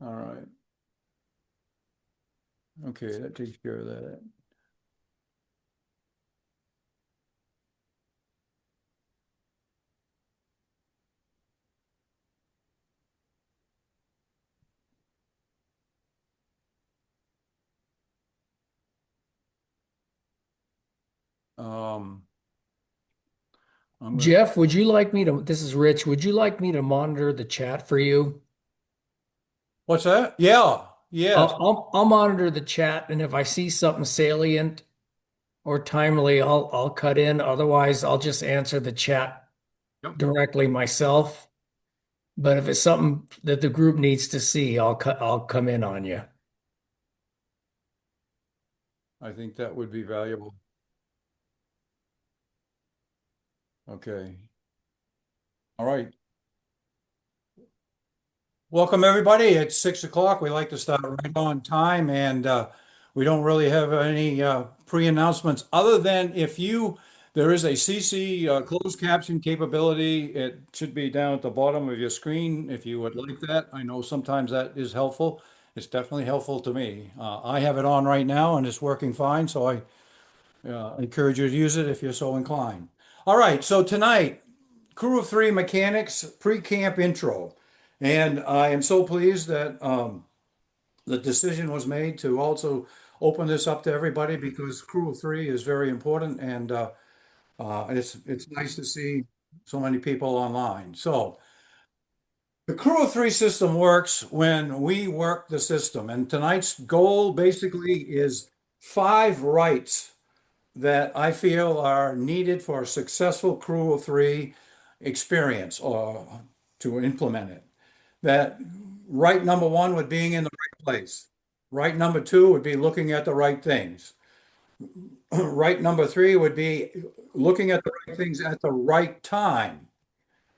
All right. Okay, that takes care of that. Um, I'm gonna, Jeff, would you like me to, this is Rich, would you like me to monitor the chat for you? what's that? Yeah, yes, I'll monitor the chat, and if I see something salient or timely, I'll cut in. Otherwise, I'll just answer the chat yep. directly myself. But if it's something that the group needs to see, I'll come in on you. I think that would be valuable. Okay. All right. Welcome, everybody. It's 6 o'clock. We like to start right on time, and we don't really have any pre-announcements other than there is a CC closed caption capability. It should be down at the bottom of your screen if you would like that. I know sometimes that is helpful. It's definitely helpful to me. I have it on right now, and it's working fine, so I encourage you to use it if you're so inclined. All right, so tonight, Crew of Three Mechanics pre-camp intro. And I am so pleased that the decision was made to also open this up to everybody because Crew of Three is very important and it's nice to see so many people online. So the Crew of Three system works when we work the system. And tonight's goal basically is 5 rights that I feel are needed for a successful Crew of Three experience or to implement it. That right number one would being in the right place. Right number two would be looking at the right things. Right number three would be looking at the right things at the right time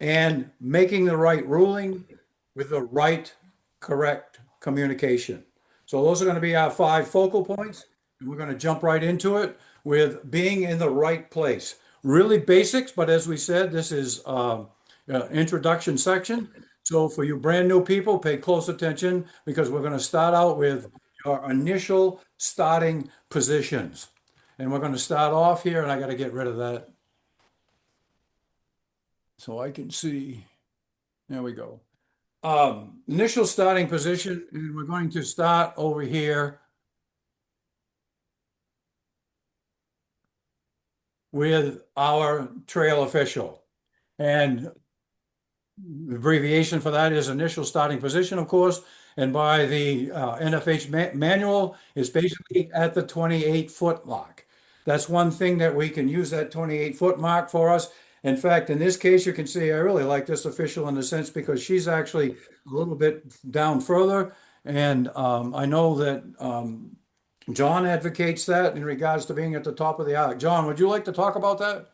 and making the right ruling with the right, correct communication. So those are going to be our 5 focal points, and we're going to jump right into it with being in the right place. Really basics, but as we said, this is introduction section. So for you brand new people, pay close attention because we're going to start out with our initial starting positions. And we're going to start off here, and I got to get rid of that so I can see. There we go. Initial starting position, and we're going to start over here with our trail official. And the abbreviation for that is initial starting position, of course. And by the NFH manual, is basically at the 28-foot mark. That's one thing that we can use that 28-foot mark for us. In fact, in this case, you can see I really like this official in the sense because she's actually a little bit down further. And I know that John advocates that in regards to being at the top of the arc. John, would you like to talk about that?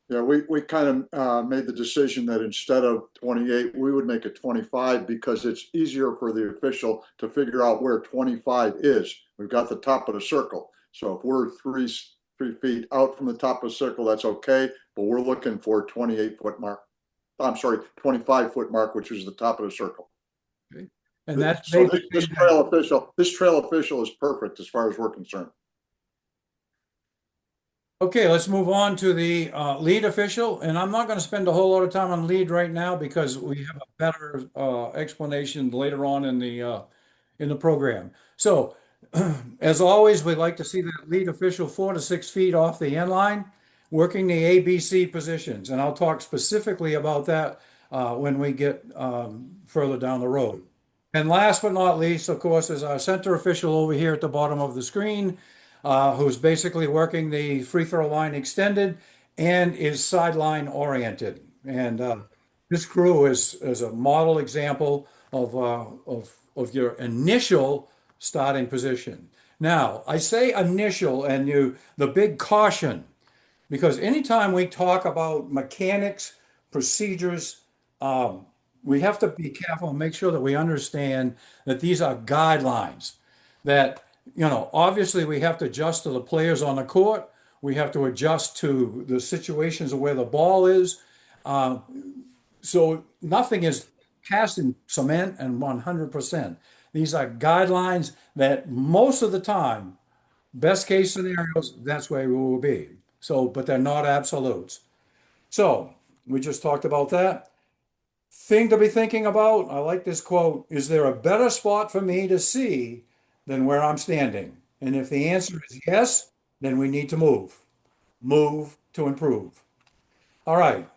Yeah, we kind of made the decision that instead of 28, we would make it 25 because it's easier for the official to figure out where 25 is. We've got the top of the circle. So if we're three feet out from the top of the circle, that's okay. But we're looking for 28-foot mark. I'm sorry, 25-foot mark, which is the top of the circle. Okay. And that's So basically this trail official is perfect as far as we're concerned. okay, let's move on to the lead official. And I'm not going to spend a whole lot of time on lead right now because we have a better explanation later on in the program. So, as always, we'd like to see that lead official 4 to 6 feet off the end line, working the ABC positions. And I'll talk specifically about that when we get further down the road. And last but not least, of course, is our center official over here at the bottom of the screen, who's basically working the free throw line extended and is sideline oriented. And this crew is a model example of your initial starting position. Now, I say initial and the big caution, because anytime we talk about mechanics, procedures, um, we have to be careful and make sure that we understand that these are guidelines. That, obviously we have to adjust to the players on the court. We have to adjust to the situations of where the ball is. Uh, so nothing is cast in cement and 100%. These are guidelines that most of the time, best case scenarios, that's where we will be. So, but they're not absolutes. So we just talked about that. Thing to be thinking about, I like this quote, is there a better spot for me to see than where I'm standing? And if the answer is yes, then we need to move to improve. All right,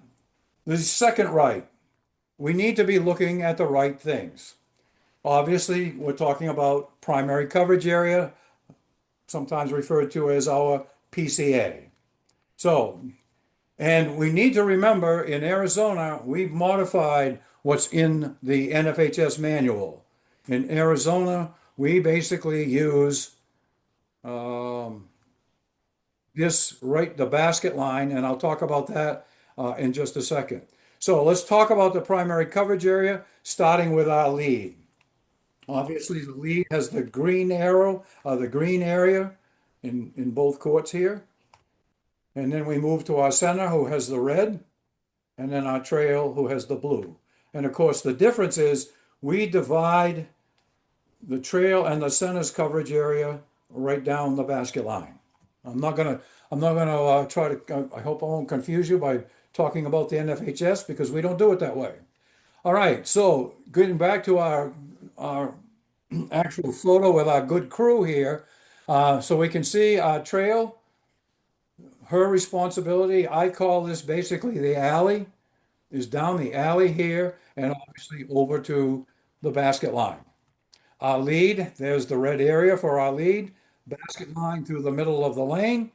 the second right, we need to be looking at the right things. Obviously, we're talking about primary coverage area, sometimes referred to as our PCA. So, and we need to remember in Arizona, we've modified what's in the NFHS manual. In Arizona, we basically use um, this right, the basket line, and I'll talk about that in just a second. So let's talk about the primary coverage area, starting with our lead. Obviously, the lead has the green arrow, the green area in both courts here. And then we move to our center, who has the red, and then our trail, who has the blue. And of course, the difference is we divide the trail and the center's coverage area right down the basket line. I'm not gonna try to, I hope I won't confuse you by talking about the NFHS because we don't do it that way. All right, so getting back to our actual photo with our good crew here, so we can see our trail, her responsibility. I call this basically the alley, is down the alley here and obviously over to the basket line. Our lead, there's the red area for our lead, basket line through the middle of the lane.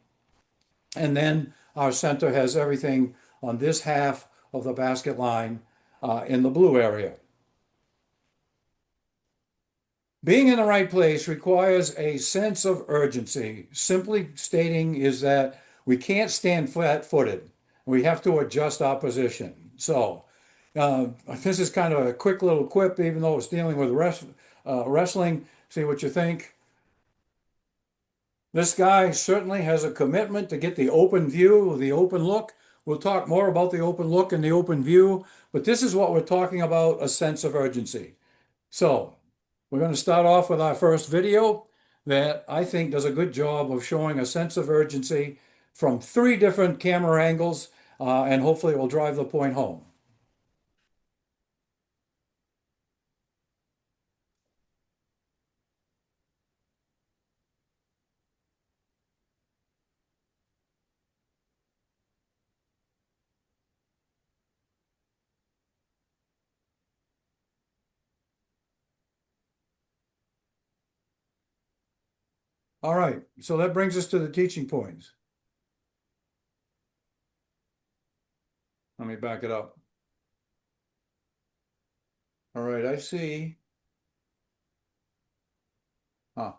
And then our center has everything on this half of the basket line in the blue area. Being in the right place requires a sense of urgency. Simply stating is that we can't stand flat-footed. We have to adjust our position. So this is kind of a quick little quip, even though it's dealing with wrestling. See what you think. This guy certainly has a commitment to get the open view, the open look. We'll talk more about the open look and the open view, but this is what we're talking about, a sense of urgency. So we're going to start off with our first video that I think does a good job of showing a sense of urgency from 3 different camera angles, and hopefully it will drive the point home. All right, so that brings us to the teaching points. Let me back it up. All right, huh,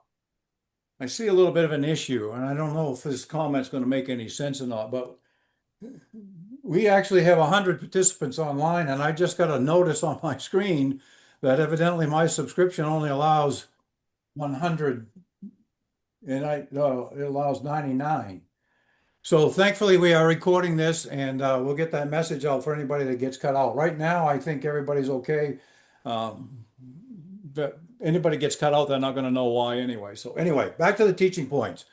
I see a little bit of an issue, and I don't know if this comment's going to make any sense or not, but we actually have 100 participants online, and I just got a notice on my screen that evidently my subscription only allows 100, and it allows 99. So thankfully, we are recording this, and we'll get that message out for anybody that gets cut out. Right now, I think everybody's okay. But anybody gets cut out, they're not going to know why anyway. So anyway, back to the teaching points.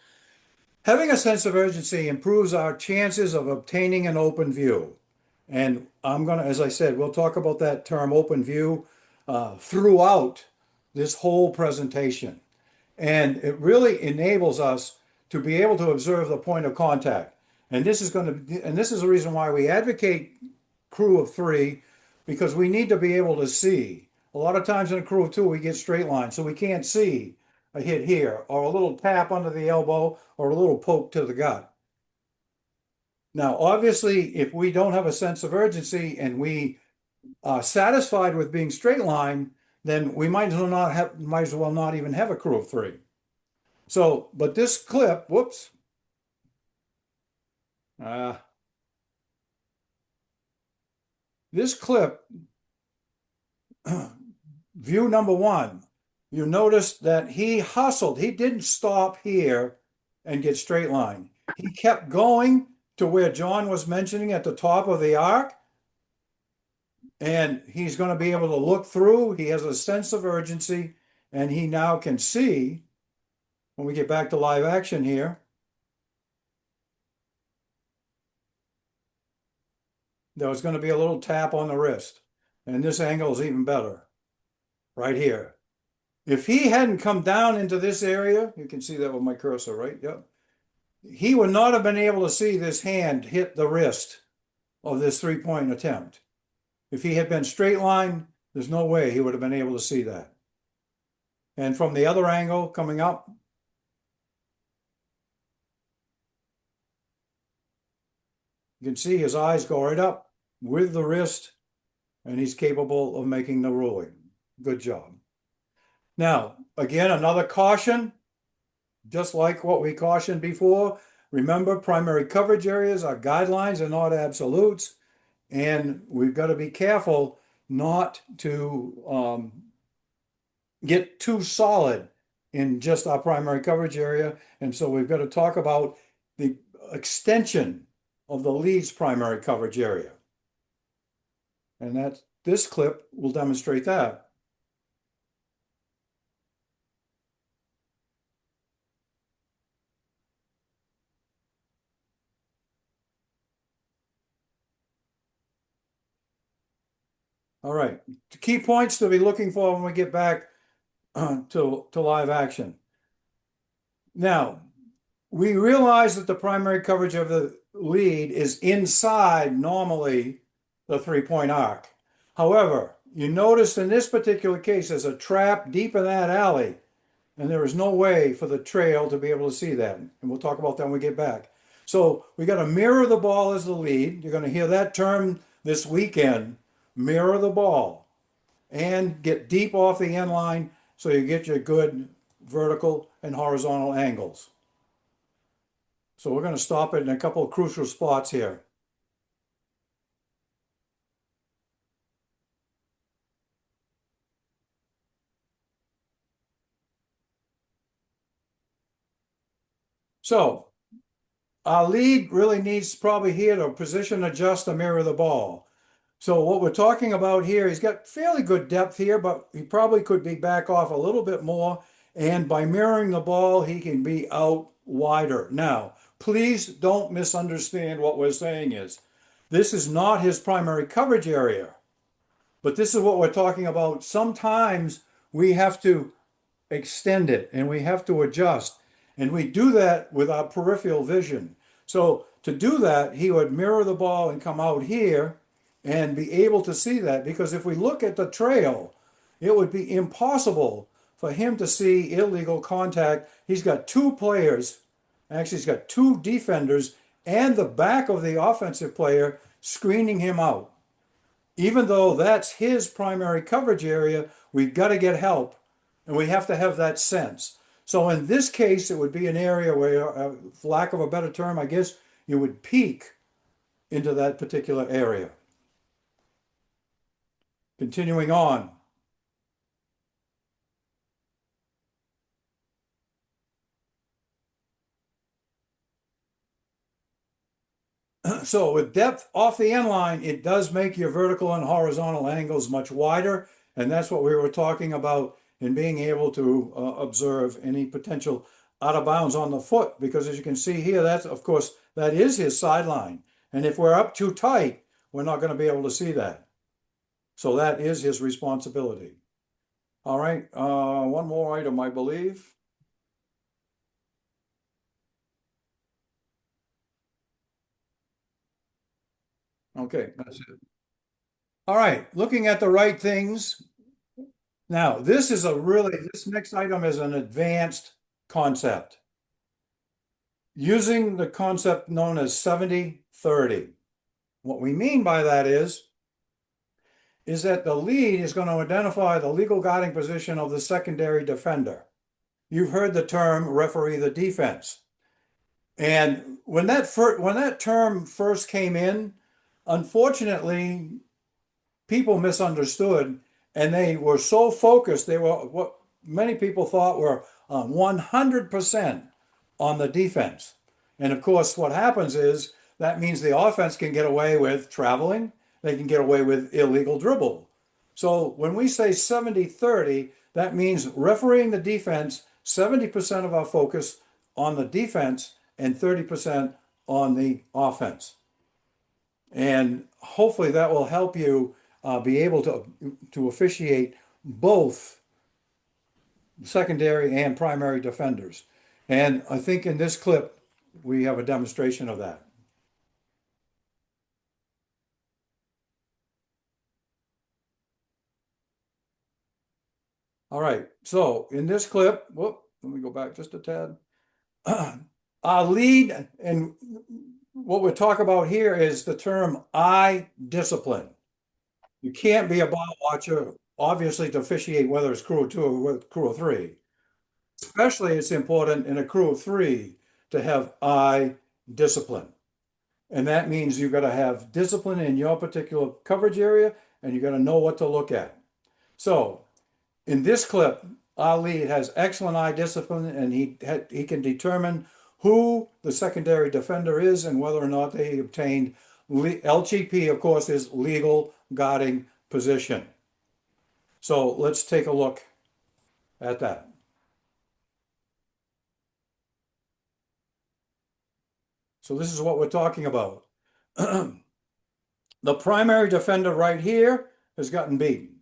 Having a sense of urgency improves our chances of obtaining an open view. And I'm going to, as I said, we'll talk about that term open view throughout this whole presentation. And it really enables us to be able to observe the point of contact. And this is the reason why we advocate crew of 3, because we need to be able to see. A lot of times in a crew of 2, we get straight lines, so we can't see a hit here, or a little tap under the elbow, or a little poke to the gut. Now, obviously, if we don't have a sense of urgency and we are satisfied with being straight line, then we might as well not even have a crew of 3. So, but this clip, whoops, uh, this clip, view number 1, you notice that he hustled. He didn't stop here and get straight line. He kept going to where John was mentioning at the top of the arc. And he's going to be able to look through. He has a sense of urgency, and he now can see when we get back to live action here. There was going to be a little tap on the wrist. And this angle is even better right here. If he hadn't come down into this area, you can see that with my cursor, right? Yep. He would not have been able to see this hand hit the wrist of this three-point attempt. If he had been straight line, there's no way he would have been able to see that. And from the other angle coming up, you can see his eyes go right up with the wrist, and he's capable of making the ruling. Good job. Now, again, another caution, just like what we cautioned before. Remember, primary coverage areas are guidelines and not absolutes. And we've got to be careful not to get too solid in just our primary coverage area. And so we've got to talk about the extension of the lead's primary coverage area. And that this clip will demonstrate that. All right, the key points to be looking for when we get back to live action. Now, we realize that the primary coverage of the lead is inside normally the three-point arc. However, you notice in this particular case, there's a trap deep in that alley, and there is no way for the trail to be able to see that. And we'll talk about that when we get back. So we got to mirror the ball as the lead. You're going to hear that term this weekend, mirror the ball, and get deep off the end line so you get your good vertical and horizontal angles. So we're going to stop it in a couple of crucial spots here. So our lead really needs probably here to position adjust to mirror the ball. So what we're talking about here, he's got fairly good depth here, but he probably could be back off a little bit more. And by mirroring the ball, he can be out wider. Now, please don't misunderstand what we're saying is. This is not his primary coverage area, but this is what we're talking about. Sometimes we have to extend it and we have to adjust. And we do that with our peripheral vision. So to do that, he would mirror the ball and come out here and be able to see that. Because if we look at the trail, it would be impossible for him to see illegal contact. He's got two players, actually he's got two defenders and the back of the offensive player screening him out. Even though that's his primary coverage area, we've got to get help. And we have to have that sense. So in this case, it would be an area where, for lack of a better term, I guess, you would peek into that particular area. Continuing on. So with depth off the end line, it does make your vertical and horizontal angles much wider. And that's what we were talking about in being able to observe any potential out of bounds on the foot. Because as you can see here, that's, of course, that is his sideline. And if we're up too tight, we're not going to be able to see that. So that is his responsibility. All right, one more item, I believe. Okay, that's it. All right, looking at the right things. Now, this next item is an advanced concept. Using the concept known as 70-30. What we mean by that is that the lead is going to identify the legal guarding position of the secondary defender. You've heard the term referee the defense. And when that term first came in, unfortunately, people misunderstood and they were so focused, they were what many people thought were 100% on the defense. And of course, what happens is that means the offense can get away with traveling, they can get away with illegal dribble. So when we say 70-30, that means refereeing the defense, 70% of our focus on the defense and 30% on the offense. And hopefully that will help you be able to officiate both secondary and primary defenders. And I think in this clip, we have a demonstration of that. All right, so in this clip, whoop, let me go back just a tad. Our lead, and what we're talking about here is the term eye discipline. You can't be a ball watcher, obviously, to officiate whether it's crew of two or crew of three. Especially it's important in a crew of three to have eye discipline. And that means you've got to have discipline in your particular coverage area and you got to know what to look at. So in this clip, our lead has excellent eye discipline and he can determine who the secondary defender is and whether or not they obtained LGP, of course, is legal guarding position. So let's take a look at that. So this is what we're talking about. The primary defender right here has gotten beaten.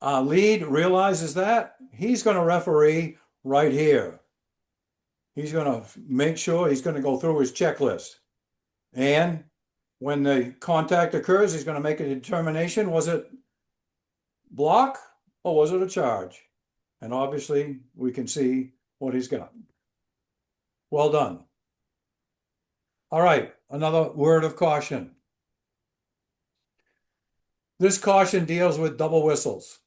Our lead realizes that. He's going to referee right here. He's going to make sure he's going to go through his checklist. And when the contact occurs, he's going to make a determination. Was it block or was it a charge? And obviously we can see what he's got. Well done. All right, another word of caution. This caution deals with double whistles.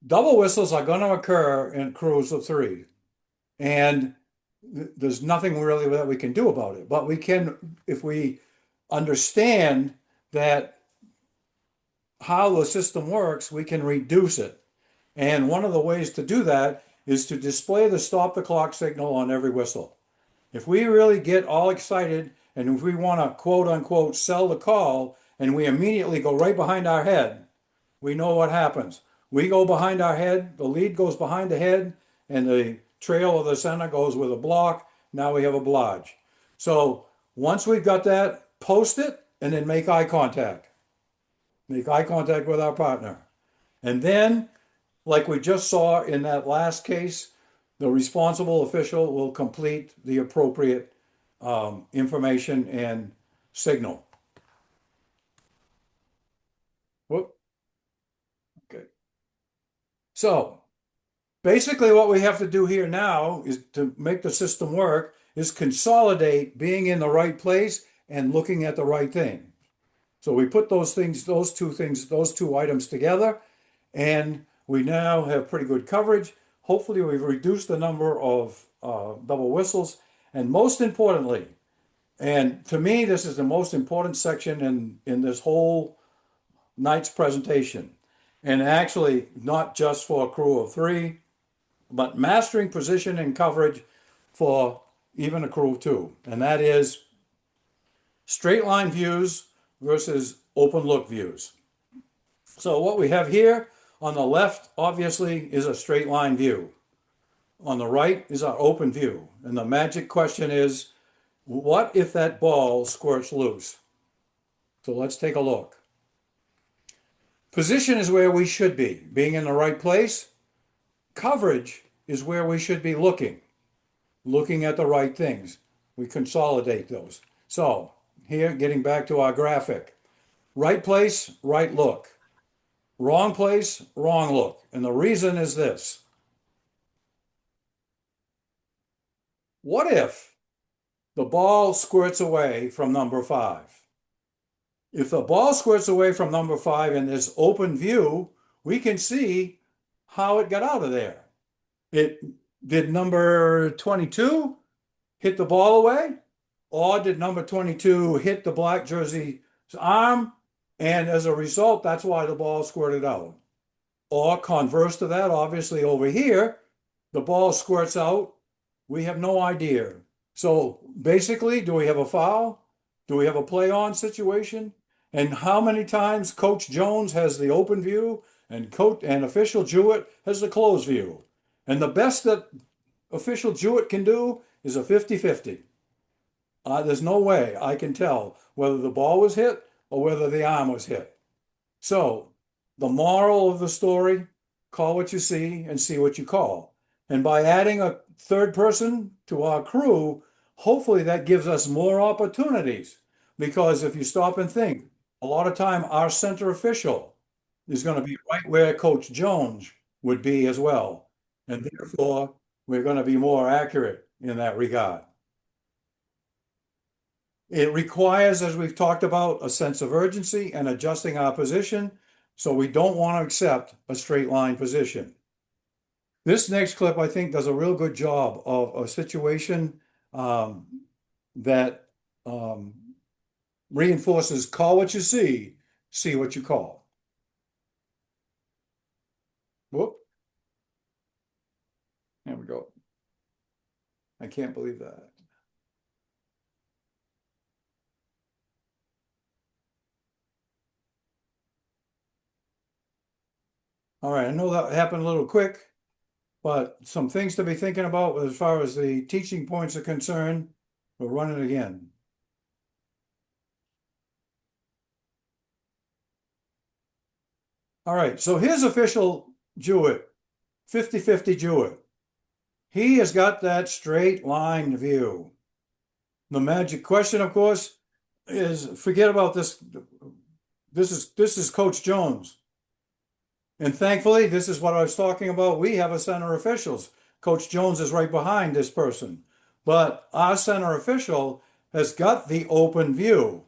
Double whistles are going to occur in crews of three, and there's nothing really that we can do about it. But we can, if we understand that how the system works, we can reduce it. And one of the ways to do that is to display the stop the clock signal on every whistle. If we really get all excited and if we want to quote unquote sell the call and we immediately go right behind our head, we know what happens. We go behind our head, the lead goes behind the head, and the trail of the center goes with a block. Now we have a blodge. So once we've got that, post it and then make eye contact. Make eye contact with our partner. And then, like we just saw in that last case, the responsible official will complete the appropriate information and signal. Whoop. Okay. So basically what we have to do here now is to make the system work is consolidate being in the right place and looking at the right thing. So we put those two items together, and we now have pretty good coverage. Hopefully we've reduced the number of double whistles, and most importantly, and to me this is the most important section in this whole night's presentation, and actually not just for a crew of three, but mastering position and coverage for even a crew of two, and that is straight line views versus open look views. So what we have here on the left, obviously, is a straight line view. On the right is our open view. And the magic question is, what if that ball squirts loose? So let's take a look. Position is where we should be, being in the right place. Coverage is where we should be looking at the right things. We consolidate those. So here, getting back to our graphic. Right place, right look. Wrong place, wrong look. And the reason is this. What if the ball squirts away from number 5? If the ball squirts away from number 5 in this open view, we can see how it got out of there. Did number 22 hit the ball away? Or did number 22 hit the black jersey's arm? And as a result, that's why the ball squirted out. Or converse to that, obviously over here, the ball squirts out. We have no idea. So basically, do we have a foul? Do we have a play on situation? And how many times Coach Jones has the open view and coach and official Jewett has the closed view. And the best that official Jewett can do is a 50-50. There's no way I can tell whether the ball was hit or whether the arm was hit. So, the moral of the story, call what you see and see what you call. And by adding a third person to our crew, hopefully that gives us more opportunities. Because if you stop and think, a lot of time our center official is going to be right where Coach Jones would be as well. And therefore, we're going to be more accurate in that regard. It requires, as we've talked about, a sense of urgency and adjusting our position, so we don't want to accept a straight line position. This next clip, I think, does a real good job of a situation that reinforces call what you see what you call. Whoop. There we go. I can't believe that. All right, I know that happened a little quick, but some things to be thinking about as far as the teaching points are concerned. We'll run it again. All right, so here's official Jewett, 50-50 Jewett. He has got that straight line view. The magic question, of course, is forget about this. This is Coach Jones. And thankfully, this is what I was talking about. We have a center officials. Coach Jones is right behind this person. But our center official has got the open view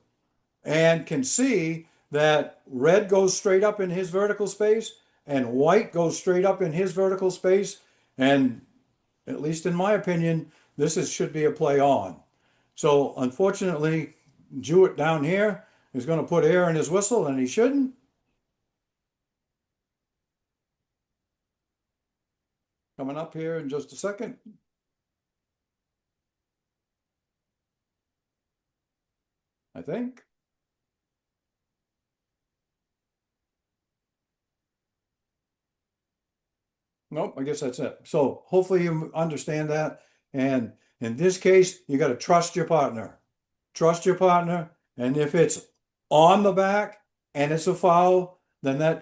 and can see that red goes straight up in his vertical space and white goes straight up in his vertical space. And at least in my opinion, should be a play on. So unfortunately, Jewett down here is going to put air in his whistle, and he shouldn't. Coming up here in just a second. I think. Nope, I guess that's it. So hopefully you understand that. And in this case, you got to trust your partner. Trust your partner. And if it's on the back and it's a foul, then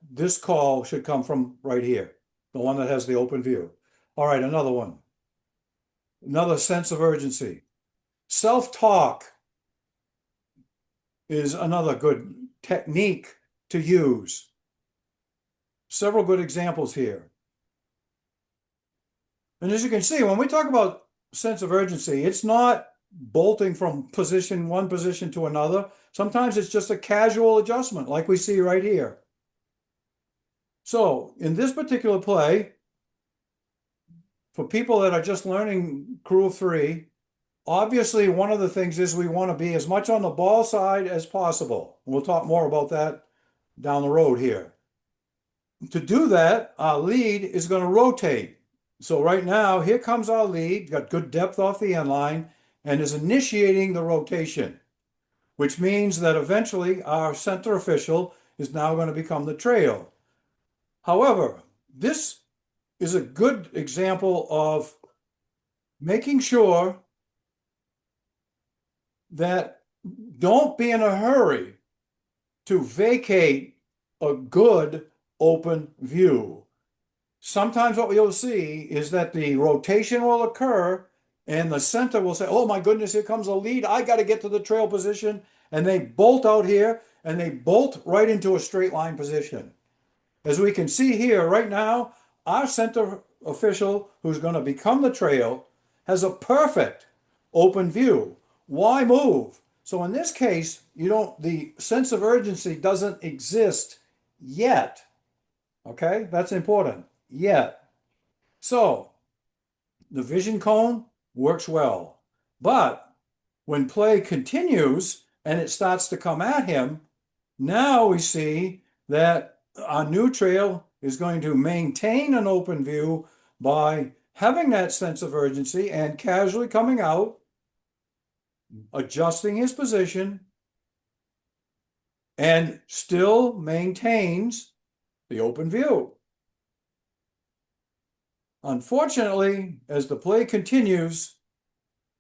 this call should come from right here, the one that has the open view. All right, another one. Another sense of urgency. Self-talk is another good technique to use. Several good examples here. And as you can see, when we talk about sense of urgency, it's not bolting from one position to another. Sometimes it's just a casual adjustment like we see right here. So in this particular play, for people that are just learning Crew of Three, obviously one of the things is we want to be as much on the ball side as possible. We'll talk more about that down the road here. To do that, our lead is going to rotate. So right now, here comes our lead, got good depth off the end line, and is initiating the rotation, which means that eventually our center official is now going to become the trail. However, this is a good example of making sure that don't be in a hurry to vacate a good open view. Sometimes what you'll see is that the rotation will occur and the center will say, oh my goodness, here comes a lead. I got to get to the trail position. And they bolt out here and they bolt right into a straight line position. As we can see here right now, our center official, who's going to become the trail, has a perfect open view. Why move? So in this case, the sense of urgency doesn't exist yet. Okay, that's important. Yet. So the vision cone works well. But when play continues and it starts to come at him, now we see that our new trail is going to maintain an open view by having that sense of urgency and casually coming out, adjusting his position, and still maintains the open view. Unfortunately, as the play continues,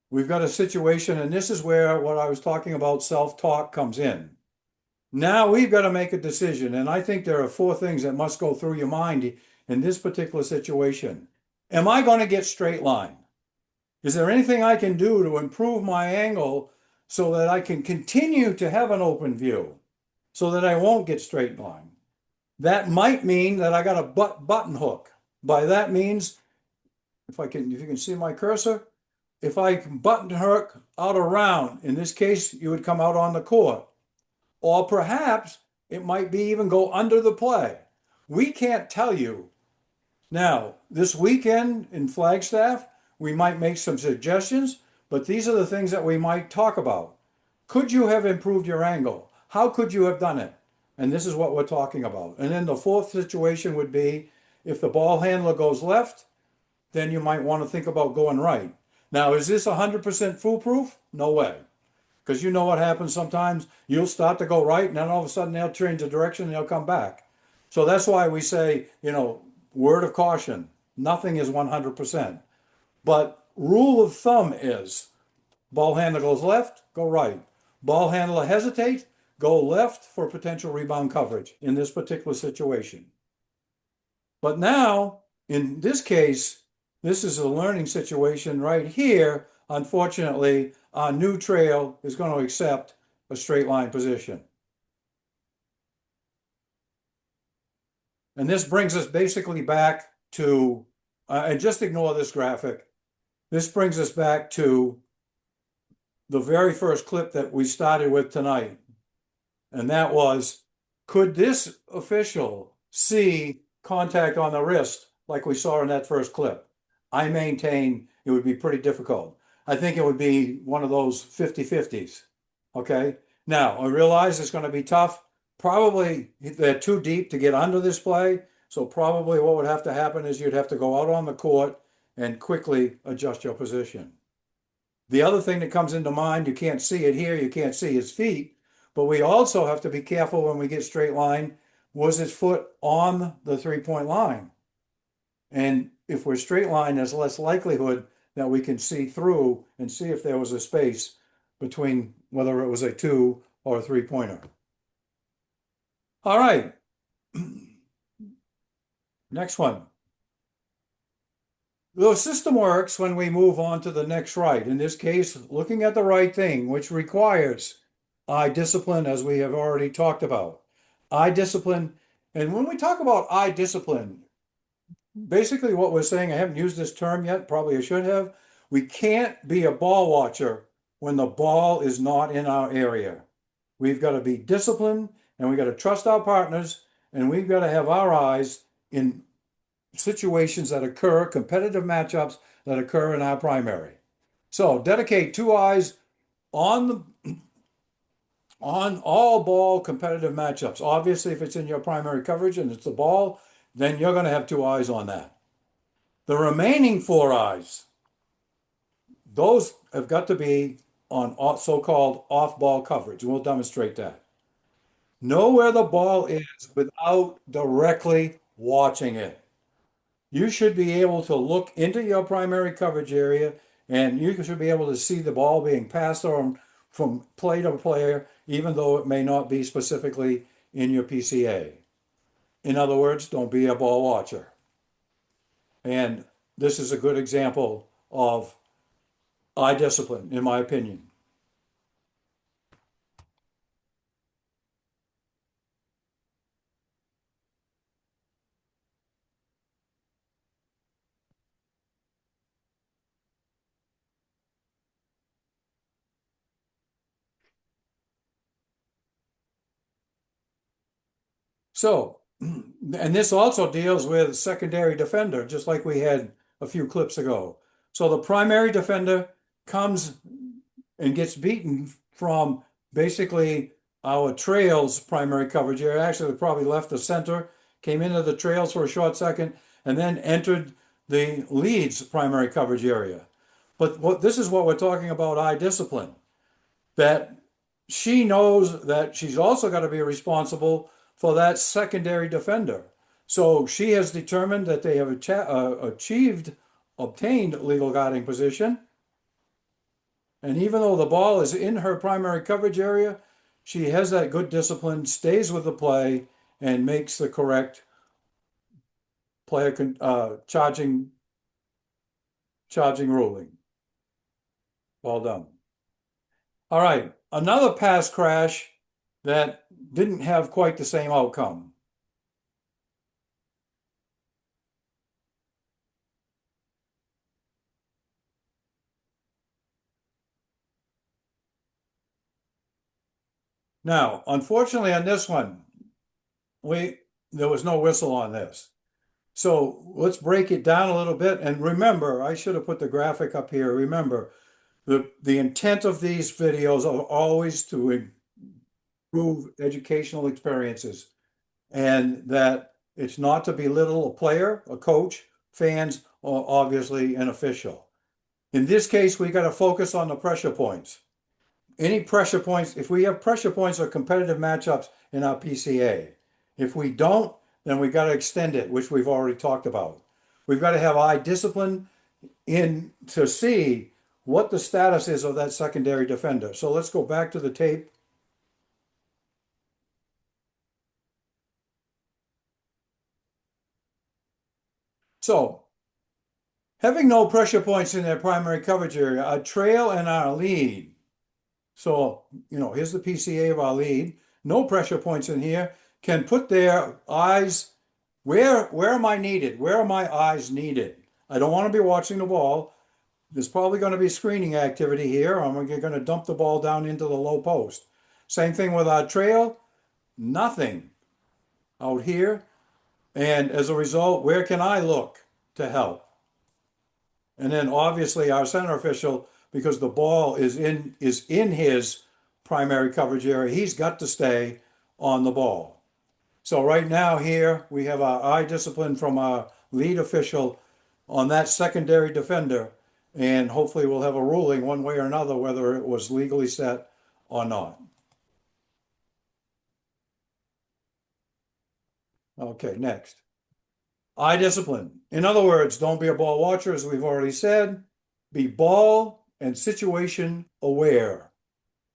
we've got a situation, and this is where what I was talking about self-talk comes in. Now we've got to make a decision, and I think there are four things that must go through your mind in this particular situation. Am I going to get straight line? Is there anything I can do to improve my angle so that I can continue to have an open view, so that I won't get straight line? That might mean that I got a button hook. By that means, if you can see my cursor, if I can button hook out around, in this case, you would come out on the court. Or perhaps it might be even go under the play. We can't tell you. Now, this weekend in Flagstaff, we might make some suggestions, but these are the things that we might talk about. Could you have improved your angle? How could you have done it? And this is what we're talking about. And then the fourth situation would be if the ball handler goes left, then you might want to think about going right. Now, is this 100% foolproof? No way. Because you know what happens sometimes? You'll start to go right, and then all of a sudden they'll change the direction and they'll come back. So that's why we say, word of caution, nothing is 100%. But rule of thumb is ball handler goes left, go right. Ball handler hesitate, go left for potential rebound coverage in this particular situation. But now, in this case, this is a learning situation right here. Unfortunately, our new trail is going to accept a straight line position. And this brings us basically back to, and just ignore this graphic. This brings us back to the very first clip that we started with tonight. And that was, could this official see contact on the wrist like we saw in that first clip? I maintain it would be pretty difficult. I think it would be one of those 50-50s. Okay. Now, I realize it's going to be tough. Probably they're too deep to get under this play. So probably what would have to happen is you'd have to go out on the court and quickly adjust your position. The other thing that comes into mind, you can't see it here, you can't see his feet, but we also have to be careful when we get straight line. Was his foot on the 3-point line? And if we're straight line, there's less likelihood that we can see through and see if there was a space between whether it was a 2 or a 3-pointer. All right. Next one. The system works when we move on to the next right. In this case, looking at the right thing, which requires eye discipline, as we have already talked about. Eye discipline. And when we talk about eye discipline, basically what we're saying, I haven't used this term yet, probably I should have. We can't be a ball watcher when the ball is not in our area. We've got to be disciplined, and we've got to trust our partners, and we've got to have our eyes in situations that occur, competitive matchups that occur in our primary. So dedicate 2 eyes on all ball competitive matchups. Obviously, if it's in your primary coverage and it's the ball, then you're going to have 2 eyes on that. The remaining 4 eyes, those have got to be on so-called off-ball coverage. We'll demonstrate that. Know where the ball is without directly watching it. You should be able to look into your primary coverage area, and you should be able to see the ball being passed on from player to player, even though it may not be specifically in your PCA. In other words, don't be a ball watcher. And this is a good example of eye discipline, in my opinion. So, and this also deals with secondary defender, just like we had a few clips ago. So the primary defender comes and gets beaten from basically our trails primary coverage area. Actually, probably left the center, came into the trails for a short second, and then entered the leads primary coverage area. But this is what we're talking about eye discipline, that she knows that she's also got to be responsible for that secondary defender. So she has determined that they have obtained legal guarding position. And even though the ball is in her primary coverage area, she has that good discipline, stays with the play, and makes the correct player charging ruling. Well done. All right, another pass crash that didn't have quite the same outcome. Now, unfortunately, on this one, we there was no whistle on this. So let's break it down a little bit. And remember, I should have put the graphic up here. Remember, the intent of these videos are always to improve educational experiences, and that it's not to belittle a player, a coach, fans, or obviously an official. In this case, we got to focus on the pressure points. Any pressure points, if we have pressure points or competitive matchups in our PCA. If we don't, then we got to extend it, which we've already talked about. We've got to have eye discipline in to see what the status is of that secondary defender. So let's go back to the tape. So having no pressure points in their primary coverage area, our trail and our lead. So, here's the PCA of our lead. No pressure points in here. Can put their eyes, where am I needed? Where are my eyes needed? I don't want to be watching the ball. There's probably going to be screening activity here. I'm going to dump the ball down into the low post. Same thing with our trail. Nothing out here. And as a result, where can I look to help? And then obviously our center official, because the ball is in his primary coverage area, he's got to stay on the ball. So right now here we have our eye discipline from our lead official on that secondary defender, and hopefully we'll have a ruling one way or another whether it was legally set or not. Okay, next. Eye discipline. In other words, don't be a ball watcher, as we've already said. Be ball and situation aware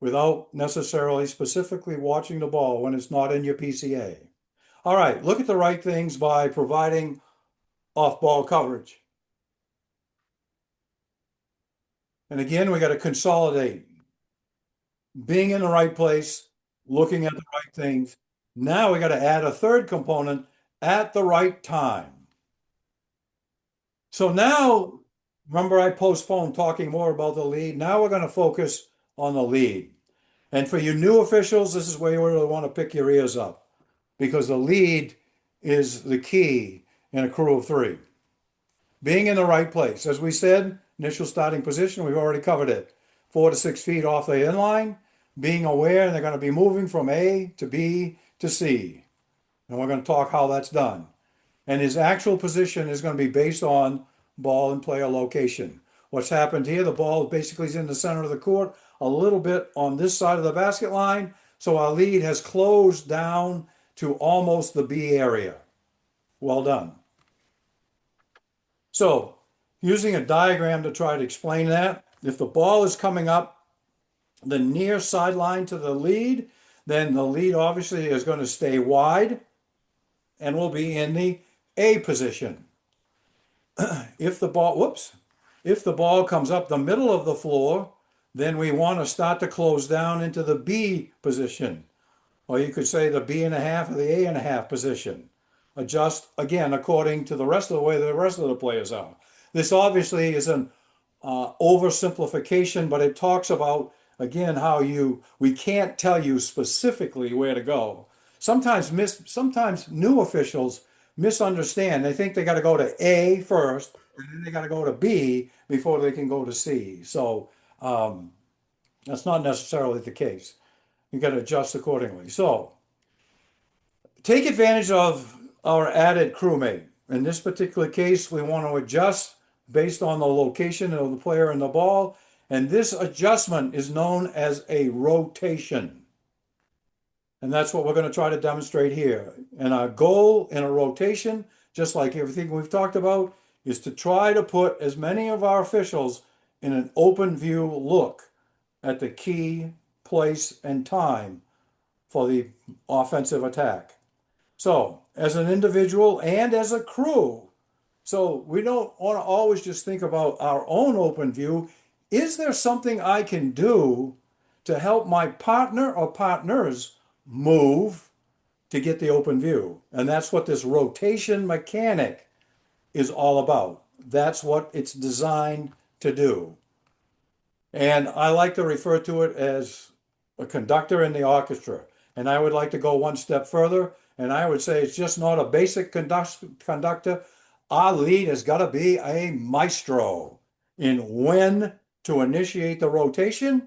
without necessarily specifically watching the ball when it's not in your PCA. All right, look at the right things by providing off-ball coverage. And again, we got to consolidate. Being in the right place, looking at the right things. Now we got to add a third component at the right time. So now, remember I postponed talking more about the lead. Now we're going to focus on the lead. And for you new officials, this is where you really want to pick your ears up, because the lead is the key in a crew of three. Being in the right place. As we said, initial starting position, we've already covered it. 4 to 6 feet off the inline. Being aware they're going to be moving from A to B to C. And we're going to talk how that's done. And his actual position is going to be based on ball and player location. What's happened here, the ball basically is in the center of the court, a little bit on this side of the basket line. So our lead has closed down to almost the B area. Well done. So using a diagram to try to explain that, if the ball is coming up the near sideline to the lead, then the lead obviously is going to stay wide and will be in the A position. If the ball comes up the middle of the floor, then we want to start to close down into the B position. Or you could say the B and a half or the A and a half position. Adjust again according to the rest of the way the rest of the players are. This obviously is an oversimplification, but it talks about, again, how we can't tell you specifically where to go. Sometimes new officials misunderstand. They think they got to go to A first, and then they got to go to B before they can go to C. So that's not necessarily the case. You got to adjust accordingly. So take advantage of our added crewmate. In this particular case, we want to adjust based on the location of the player and the ball, And this adjustment is known as a rotation. And that's what we're going to try to demonstrate here. And our goal in a rotation, just like everything we've talked about, is to try to put as many of our officials in an open view look at the key, place, and time for the offensive attack. So, as an individual and as a crew, so we don't want to always just think about our own open view. Is there something I can do to help my partner or partners move to get the open view? And that's what this rotation mechanic is all about. That's what it's designed to do. And I like to refer to it as a conductor in the orchestra. And I would like to go one step further, and I would say it's just not a basic conductor. Our lead has got to be a maestro in when to initiate the rotation,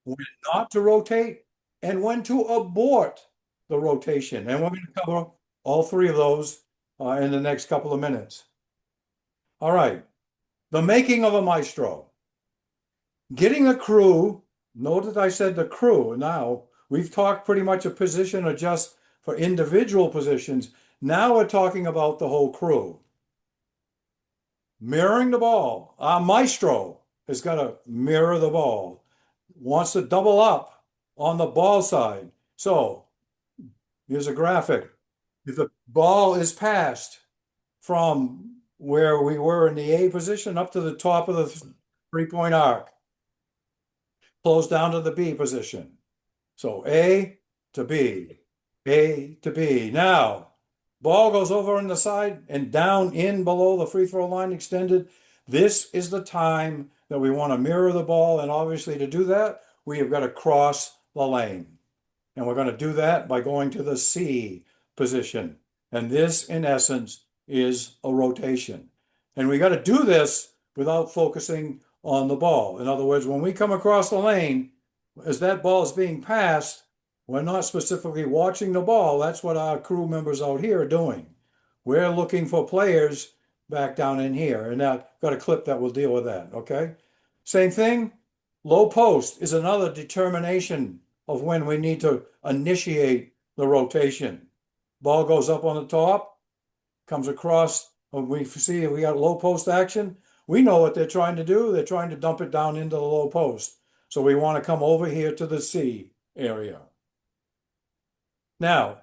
when not to rotate, and when to abort the rotation. And we're going to cover all three of those in the next couple of minutes. All right, the making of a maestro. Getting a crew, note that I said the crew. Now, we've talked pretty much a position adjust for individual positions. Now we're talking about the whole crew. Mirroring the ball. Our maestro has got to mirror the ball. Wants to double up on the ball side. So here's a graphic. If the ball is passed from where we were in the A position up to the top of the three-point arc, close down to the B position. So A to B, A to B. Now, ball goes over on the side and down in below the free throw line extended. This is the time that we want to mirror the ball. And obviously to do that, we have got to cross the lane. And we're going to do that by going to the C position. And this, in essence, is a rotation. And we got to do this without focusing on the ball. In other words, when we come across the lane, as that ball is being passed, we're not specifically watching the ball. That's what our crew members out here are doing. We're looking for players back down in here. And I've got a clip that will deal with that, okay? Same thing, low post is another determination of when we need to initiate the rotation. Ball goes up on the top, comes across, when we see we got low post action, we know what they're trying to do. They're trying to dump it down into the low post. So we want to come over here to the C area. Now,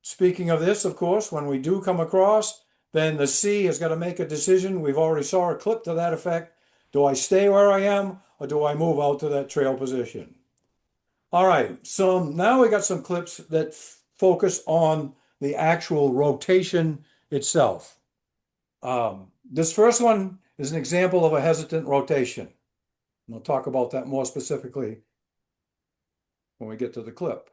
speaking of this, of course, when we do come across, then the C has got to make a decision. We've already saw a clip to that effect. Do I stay where I am or do I move out to that trail position? All right, so now we got some clips that focus on the actual rotation itself. This first one is an example of a hesitant rotation. And we'll talk about that more specifically when we get to the clip.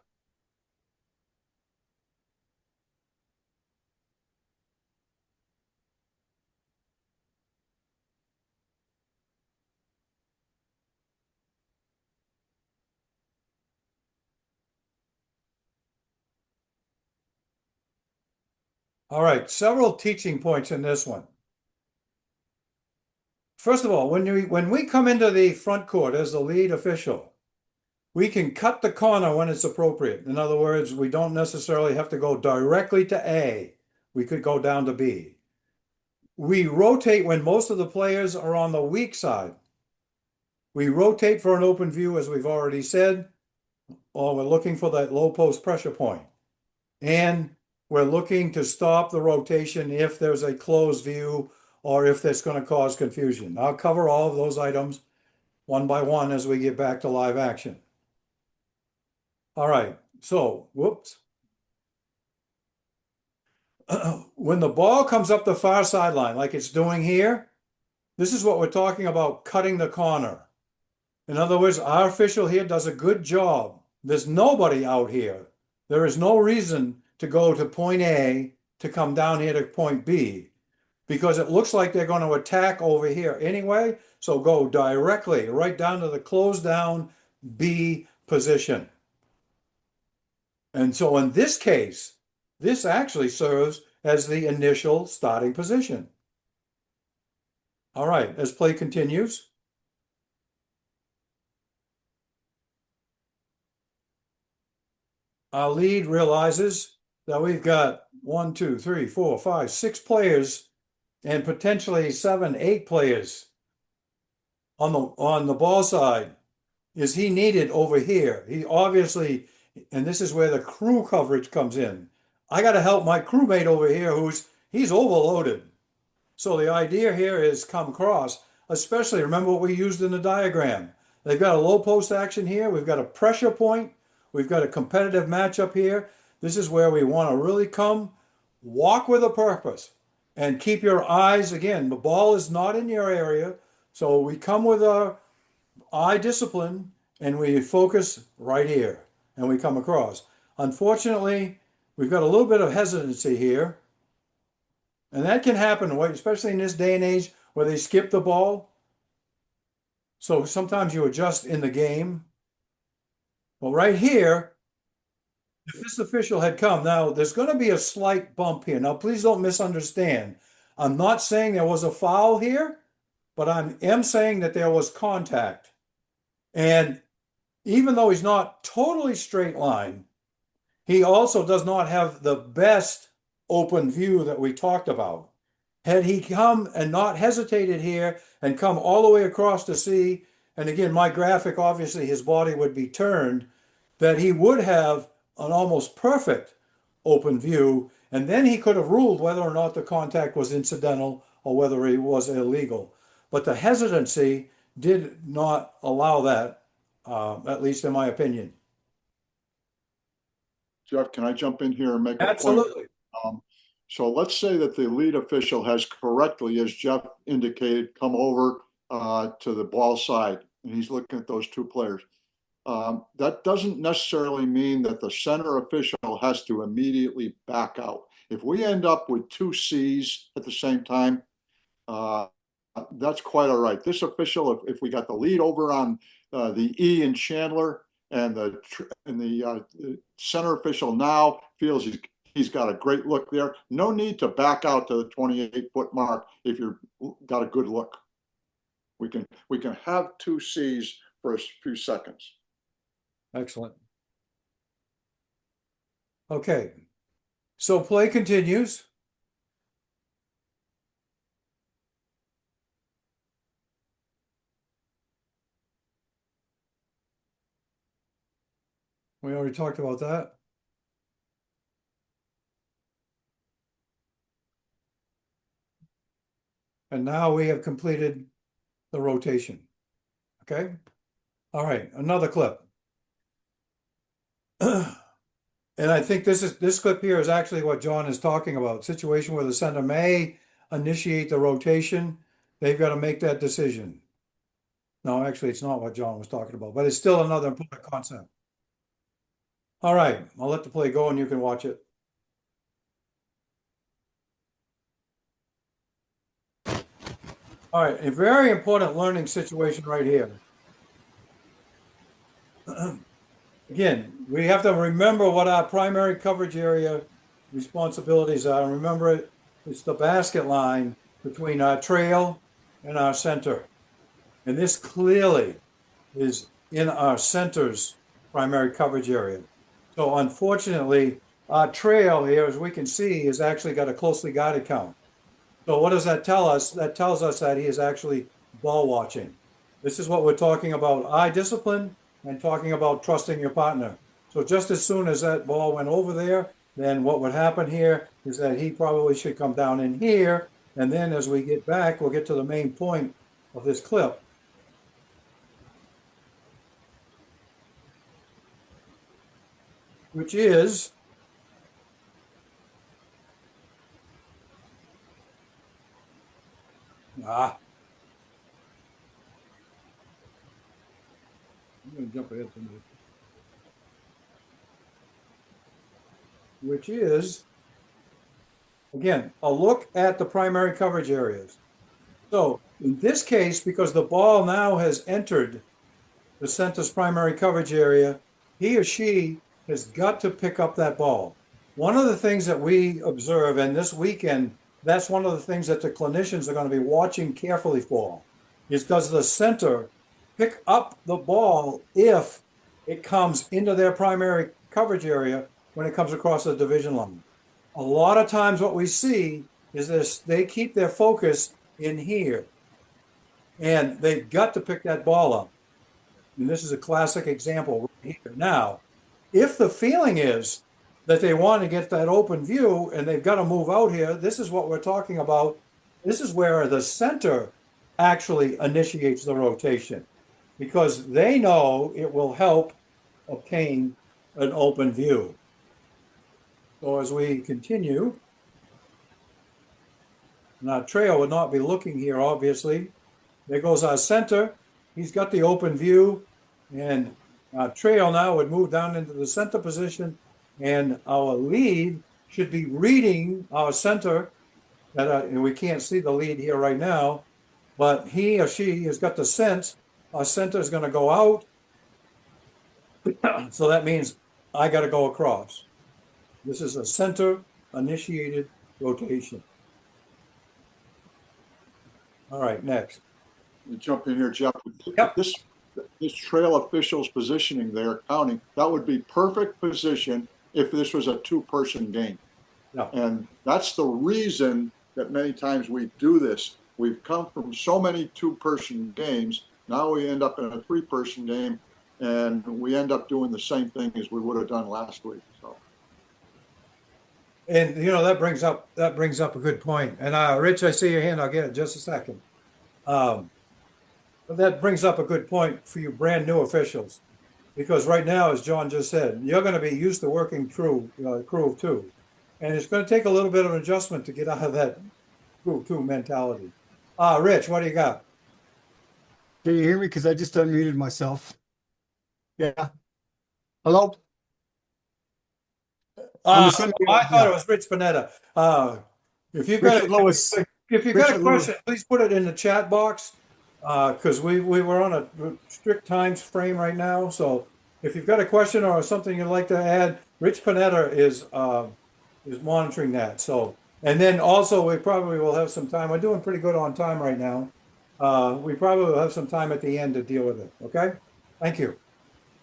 All right, several teaching points in this one. First of all, when we come into the front court as the lead official, we can cut the corner when it's appropriate. In other words, we don't necessarily have to go directly to A. We could go down to B. We rotate when most of the players are on the weak side. We rotate for an open view, as we've already said, or we're looking for that low post pressure point. And we're looking to stop the rotation if there's a closed view or if that's going to cause confusion. I'll cover all of those items one by one as we get back to live action. All right, so, whoops. When the ball comes up the far sideline, like it's doing here, this is what we're talking about, cutting the corner. In other words, our official here does a good job. There's nobody out here. There is no reason to go to point A to come down here to point B because it looks like they're going to attack over here anyway. So go directly right down to the closed down B position. And so in this case, this actually serves as the initial starting position. All right, as play continues. our lead realizes that we've got 1, 2, 3, 4, 5, 6 players and potentially 7, 8 players on the ball side. Is he needed over here? He obviously, and this is where the crew coverage comes in. I got to help my crewmate over here he's overloaded. So the idea here is come across, especially remember what we used in the diagram. They've got a low post action here. We've got a pressure point. We've got a competitive matchup here. This is where we want to really come, walk with a purpose, and keep your eyes, again, the ball is not in your area. So we come with our eye discipline and we focus right here and we come across. Unfortunately, we've got a little bit of hesitancy here. And that can happen, especially in this day and age where they skip the ball. So sometimes you adjust in the game. Well, right here, if this official had come, now there's going to be a slight bump here. Now, please don't misunderstand. I'm not saying there was a foul here, but I am saying that there was contact. And even though he's not totally straight line, he also does not have the best open view that we talked about. Had he come and not hesitated here and come all the way across to see, and again, my graphic, obviously his body would be turned, that he would have an almost perfect open view, and then he could have ruled whether or not the contact was incidental or whether it was illegal. But the hesitancy did not allow that, at least in my opinion. Jeff, can I jump in here and make a point? Absolutely. So let's say that the lead official has correctly, as Jeff indicated, come over to the ball side, and he's looking at those two players. That doesn't necessarily mean that the center official has to immediately back out. If we end up with two C's at the same time, that's quite all right. This official, if we got the lead over on the E in Chandler, and the center official now feels he's got a great look there. No need to back out to the 28-foot mark if you've got a good look. We can have two C's for a few seconds. Excellent. Okay, so play continues. We already talked about that. And now we have completed the rotation. Okay. All right, another clip. And I think this clip here is actually what John is talking about. Situation where the center may initiate the rotation. They've got to make that decision. No, actually, it's not what John was talking about, but it's still another important concept. All right, I'll let the play go and you can watch it. All right, a very important learning situation right here. Again, we have to remember what our primary coverage area responsibilities are. Remember, it's the basket line between our trail and our center. And this clearly is in our center's primary coverage area. So unfortunately, our trail here, as we can see, has actually got a closely guarded count. So what does that tell us? That tells us that he is actually ball watching. This is what we're talking about, eye discipline and talking about trusting your partner. So just as soon as that ball went over there, then what would happen here is that he probably should come down in here. And then as we get back, we'll get to the main point of this clip. Which is I'm going to jump ahead to this. Which is, again, a look at the primary coverage areas. So in this case, because the ball now has entered the center's primary coverage area, he or she has got to pick up that ball. One of the things that we observe, and this weekend, that's one of the things that the clinicians are going to be watching carefully for, is does the center pick up the ball if it comes into their primary coverage area when it comes across the division line. A lot of times what we see is this, they keep their focus in here and they've got to pick that ball up. And this is a classic example right here. Now, if the feeling is that they want to get that open view and they've got to move out here, this is what we're talking about. This is where the center actually initiates the rotation because they know it will help obtain an open view. So as we continue, now Trail would not be looking here, obviously. There goes our center. He's got the open view, and Trail now would move down into the center position, and our lead should be reading our center. And we can't see the lead here right now, but he or she has got the sense our center is going to go out. So that means I got to go across. This is a center initiated rotation. All right, next. Jump in here, Jeff. Yep. This trail official's positioning there, counting, that would be perfect position if this was a two-person game. Yeah. And that's the reason that many times we do this. We've come from so many two-person games. Now we end up in a three-person game, and we end up doing the same thing as we would have done last week. So. And that brings up a good point. And Rich, I see your hand. I'll get it in just a second. But that brings up a good point for you brand new officials, because right now, as John just said, you're going to be used to working crew of two, and it's going to take a little bit of adjustment to get out of that crew of two mentality. Rich, what do you got? Can you hear me? Because I just unmuted myself. Yeah. Hello? I assuming- thought it was Rich Panetta. If you've got Richard Lewis. if you've got a Richard question, Lewis. please put it in the chat box, because we were on a strict time frame right now. So if you've got a question or something you'd like to add, Rich Panetta is monitoring that. So, and then also we probably will have some time. We're doing pretty good on time right now. We probably will have some time at the end to deal with it. Okay, thank you.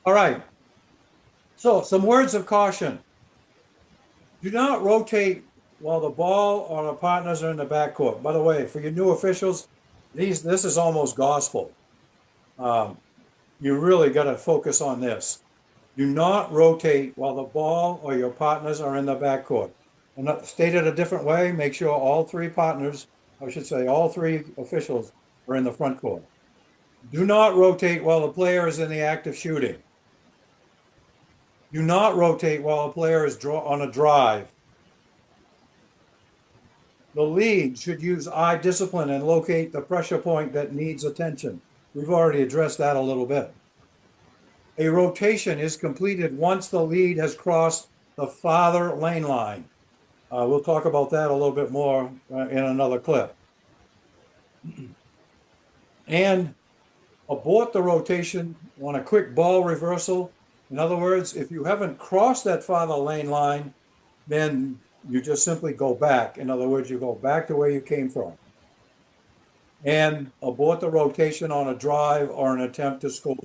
All right. So some words of caution. Do not rotate while the ball or the partners are in the backcourt. By the way, for your new officials, this is almost gospel. You really got to focus on this. Do not rotate while the ball or your partners are in the backcourt. And stated a different way, make sure all three partners, I should say all three officials, are in the front court. Do not rotate while the player is in the act of shooting. Do not rotate while a player is on a drive. The lead should use eye discipline and locate the pressure point that needs attention. We've already addressed that a little bit. A rotation is completed once the lead has crossed the farther lane line. We'll talk about that a little bit more in another clip. And abort the rotation on a quick ball reversal. In other words, if you haven't crossed that farther lane line, then you just simply go back. In other words, you go back to where you came from. And abort the rotation on a drive or an attempt to score.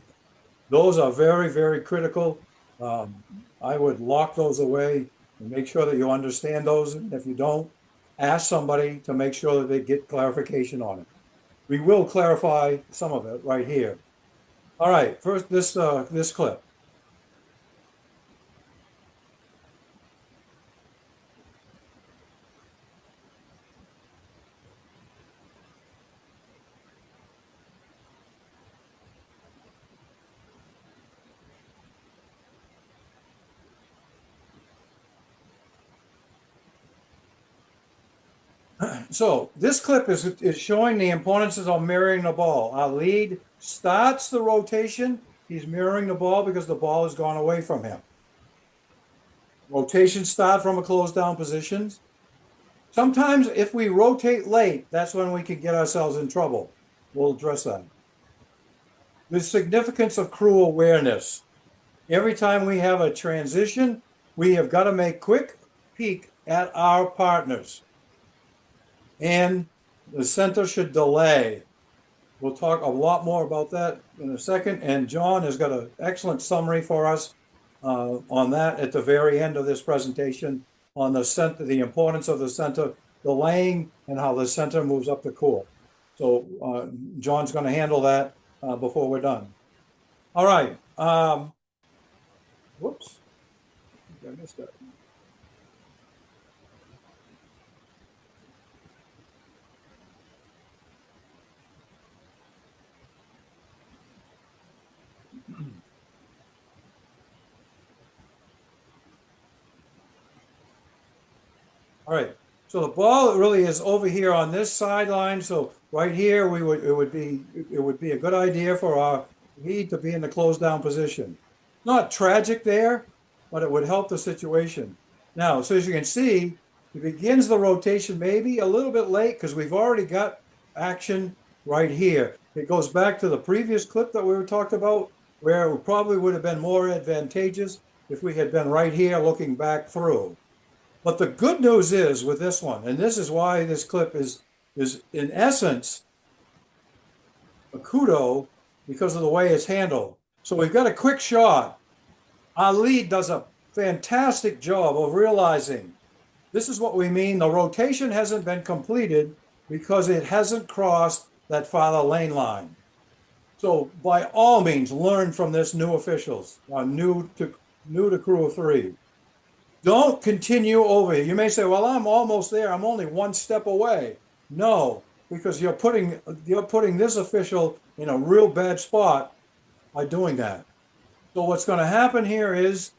Those are very, very critical. I would lock those away and make sure that you understand those. And if you don't, ask somebody to make sure that they get clarification on it. We will clarify some of it right here. All right, first this clip. So this clip is showing the importance of mirroring the ball. Our lead starts the rotation. He's mirroring the ball because the ball has gone away from him. Rotations start from a closed down position. Sometimes if we rotate late, that's when we can get ourselves in trouble. We'll address that. The significance of crew awareness. Every time we have a transition, we have got to make quick peek at our partners. And the center should delay. We'll talk a lot more about that in a second. And John has got an excellent summary for us on that at the very end of this presentation on the center, the importance of the center, the laying, and how the center moves up the court. So John's going to handle that before we're done. All right. Whoops. I missed that. All right. So the ball really is over here on this sideline. So right here, it would be a good idea for our lead to be in the closed down position. Not tragic there, but it would help the situation. Now, so as you can see, he begins the rotation maybe a little bit late because we've already got action right here. It goes back to the previous clip that we were talked about, where it probably would have been more advantageous if we had been right here looking back through. But the good news is with this one, and this is why this clip is in essence a kudo because of the way it's handled. So we've got a quick shot. Our lead does a fantastic job of realizing this is what we mean. The rotation hasn't been completed because it hasn't crossed that farther lane line. So by all means, learn from this, new officials, new to crew of three. Don't continue over here. You may say, well, I'm almost there. I'm only one step away. No, because you're putting this official in a real bad spot by doing that. So what's going to happen here is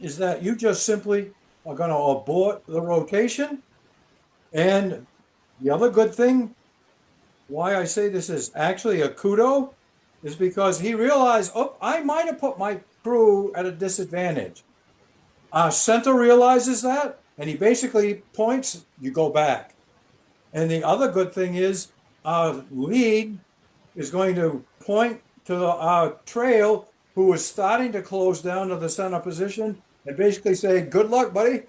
that you just simply are going to abort the rotation. And the other good thing, why I say this is actually a kudo, is because he realized, oh, I might have put my crew at a disadvantage. Center realizes that, and he basically points, you go back. And the other good thing is lead is going to point to the trail who is starting to close down to the center position and basically say, good luck, buddy.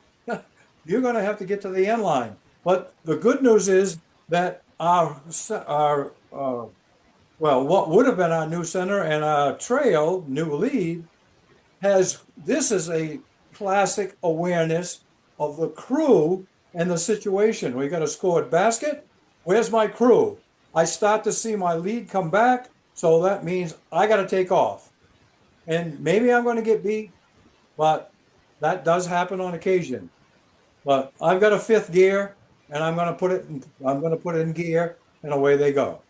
You're going to have to get to the end line. But the good news is that well, what would have been our new center and our trail, new lead, this is a classic awareness of the crew and the situation. We got a scored basket. Where's my crew? I start to see my lead come back, so that means I got to take off. And maybe I'm going to get beat, but that does happen on occasion. But I've got a fifth gear, and I'm going to put it in gear, and away they go.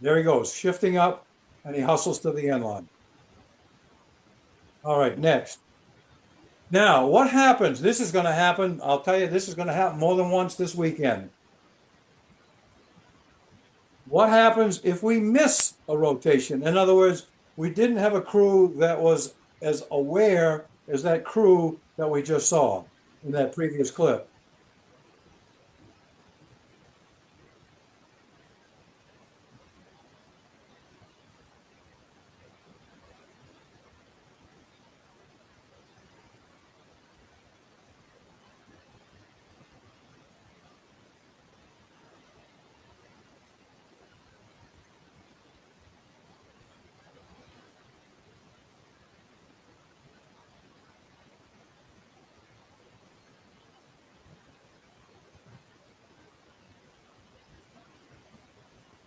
There he goes, shifting up, and he hustles to the end line. All right, next. Now, what happens? This is going to happen. I'll tell you, this is going to happen more than once this weekend. What happens if we miss a rotation? In other words, we didn't have a crew that was as aware as that crew that we just saw in that previous clip.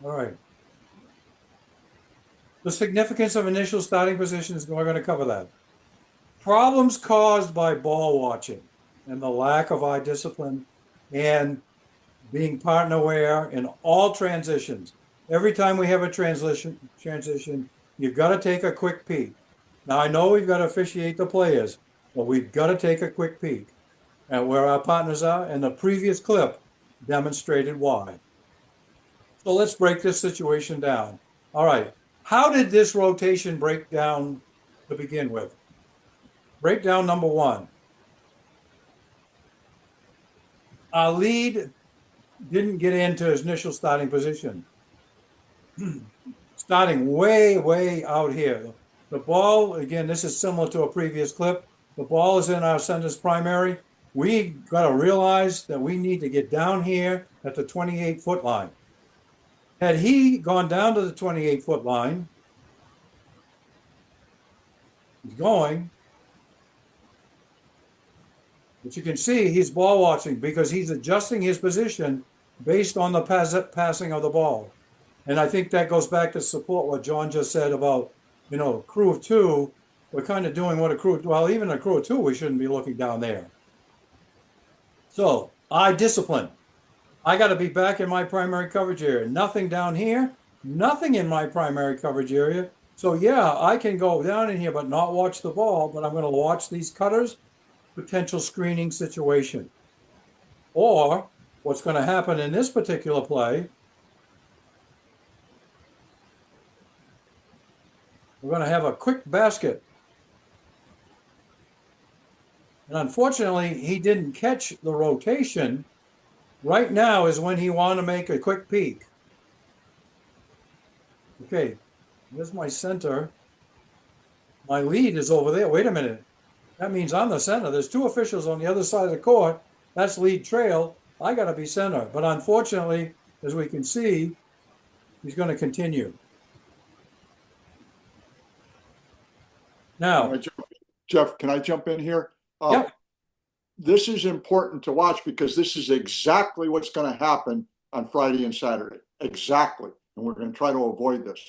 All right. The significance of initial starting positions, we're going to cover that. Problems caused by ball watching and the lack of eye discipline and being partner aware in all transitions. Every time we have a transition, you've got to take a quick peek. Now, I know we've got to officiate the players, but we've got to take a quick peek at where our partners are, and the previous clip demonstrated why. So let's break this situation down. All right. How did this rotation break down to begin with? Breakdown number one. Our lead didn't get into his initial starting position. Starting way, way out here. The ball, again, this is similar to a previous clip. The ball is in our center's primary. We got to realize that we need to get down here at the 28-foot line. Had he gone down to the 28-foot line, He's going. But you can see he's ball watching because he's adjusting his position based on the passing of the ball. And I think that goes back to support what John just said about, crew of two. We're kind of doing what well, even a crew of two, we shouldn't be looking down there. So I discipline. I got to be back in my primary coverage area. Nothing down here, nothing in my primary coverage area. So yeah, I can go down in here, but not watch the ball, but I'm going to watch these cutters, potential screening situation. Or what's going to happen in this particular play, we're going to have a quick basket. And unfortunately, he didn't catch the rotation. Right now is when he wanted to make a quick peek. Okay, there's my center. My lead is over there. Wait a minute. That means I'm the center. There's two officials on the other side of the court. That's lead trail. I got to be center. But unfortunately, as we can see, he's going to continue. Now, Jeff, can I jump in here? Yep. This is important to watch because this is exactly what's going to happen on Friday and Saturday. Exactly. And we're going to try to avoid this.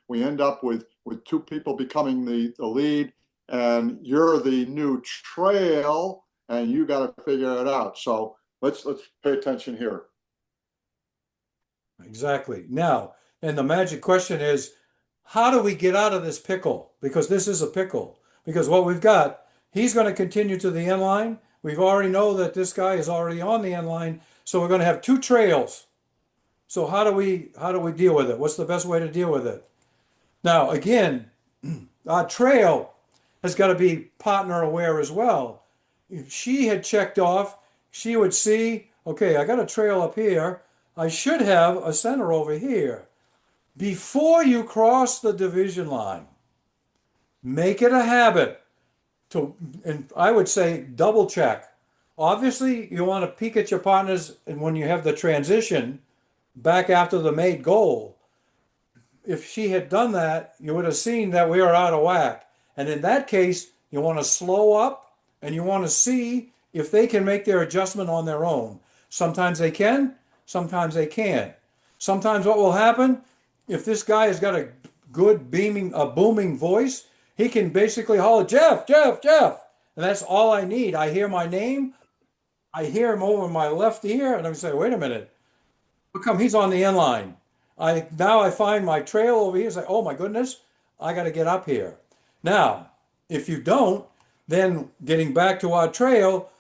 We end up with two people becoming the lead, and you're the new trail, and you got to figure it out. So let's pay attention here. Exactly. Now, and the magic question is, how do we get out of this pickle? Because this is a pickle. Because what we've got, he's going to continue to the end line. We've already know that this guy is already on the end line. So we're going to have two trails. So how do we deal with it? What's the best way to deal with it? Now, again, our trail has got to be partner aware as well. If she had checked off, she would see, okay, I got a trail up here. I should have a center over here. Before you cross the division line, make it a habit to, and I would say double check. Obviously, you want to peek at your partners and when you have the transition back after the made goal. If she had done that, you would have seen that we are out of whack. And in that case, you want to slow up and you want to see if they can make their adjustment on their own. Sometimes they can, sometimes they can't. Sometimes what will happen, if this guy has got a good booming voice, he can basically holler, Jeff, Jeff, Jeff. And that's all I need. I hear my name. I hear him over my left ear, and I say, wait a minute. How come he's on the end line? Now I find my trail over here. It's like, oh my goodness, I got to get up here. Now, if you don't, then getting back to our trail,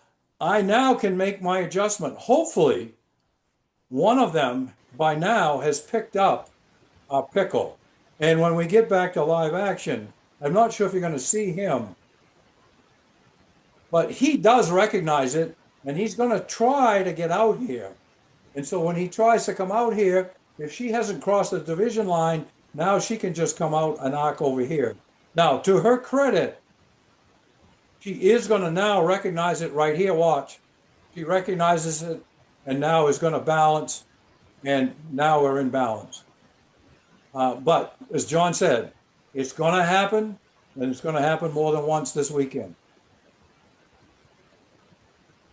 I now can make my adjustment. Hopefully, one of them by now has picked up our pickle. And when we get back to live action, I'm not sure if you're going to see him, but he does recognize it, and he's going to try to get out here. And so when he tries to come out here, if she hasn't crossed the division line, now she can just come out and arc over here. Now, to her credit, she is going to now recognize it right here. Watch. She recognizes it and now is going to balance, and now we're in balance. But as John said, it's going to happen, and it's going to happen more than once this weekend.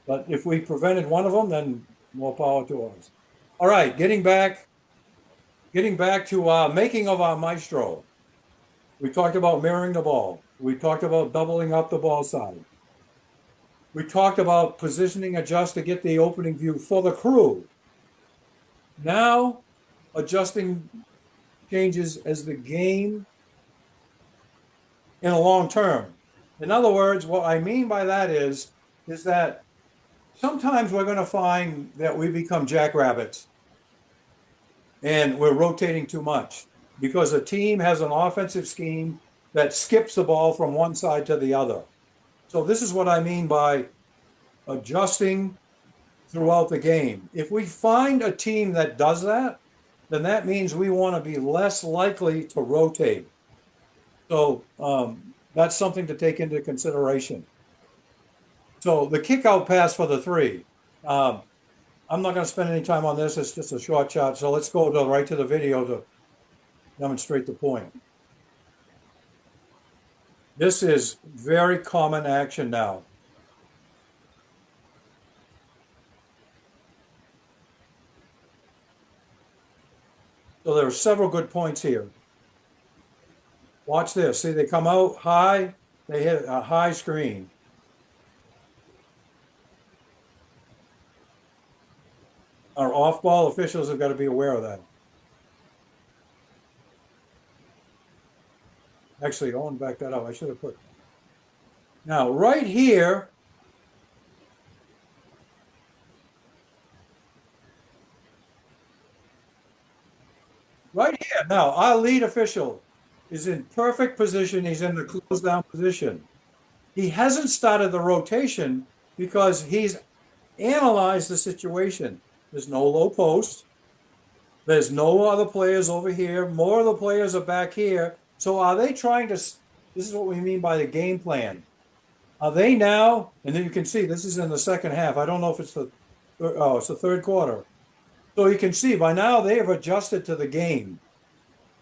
But if we prevented one of them, then more power to us. All right, getting back to making of our maestro. We talked about mirroring the ball. We talked about doubling up the ball side. We talked about positioning adjust to get the opening view for the crew. Now, adjusting changes as the game in a long term. In other words, what I mean by that is that sometimes we're going to find that we become jackrabbits and we're rotating too much because a team has an offensive scheme that skips the ball from one side to the other. So this is what I mean by adjusting throughout the game. If we find a team that does that, then that means we want to be less likely to rotate. So that's something to take into consideration. So the kick out pass for the three. I'm not going to spend any time on this. It's just a short shot. So let's go right to the video to demonstrate the point. This is very common action now. So there are several good points here. Watch this. See, they come out high, they hit a high screen. Our off-ball officials have got to be aware of that. Actually, I want to back that up. I should have put. Now, right here, right here. Now, our lead official is in perfect position. He's in the close down position. He hasn't started the rotation because he's analyzed the situation. There's no low post. There's no other players over here. More of the players are back here. So are they trying to, this is what we mean by the game plan. Are they now, and then you can see this is in the second half. I don't know if it's oh, it's the third quarter. So you can see by now they have adjusted to the game.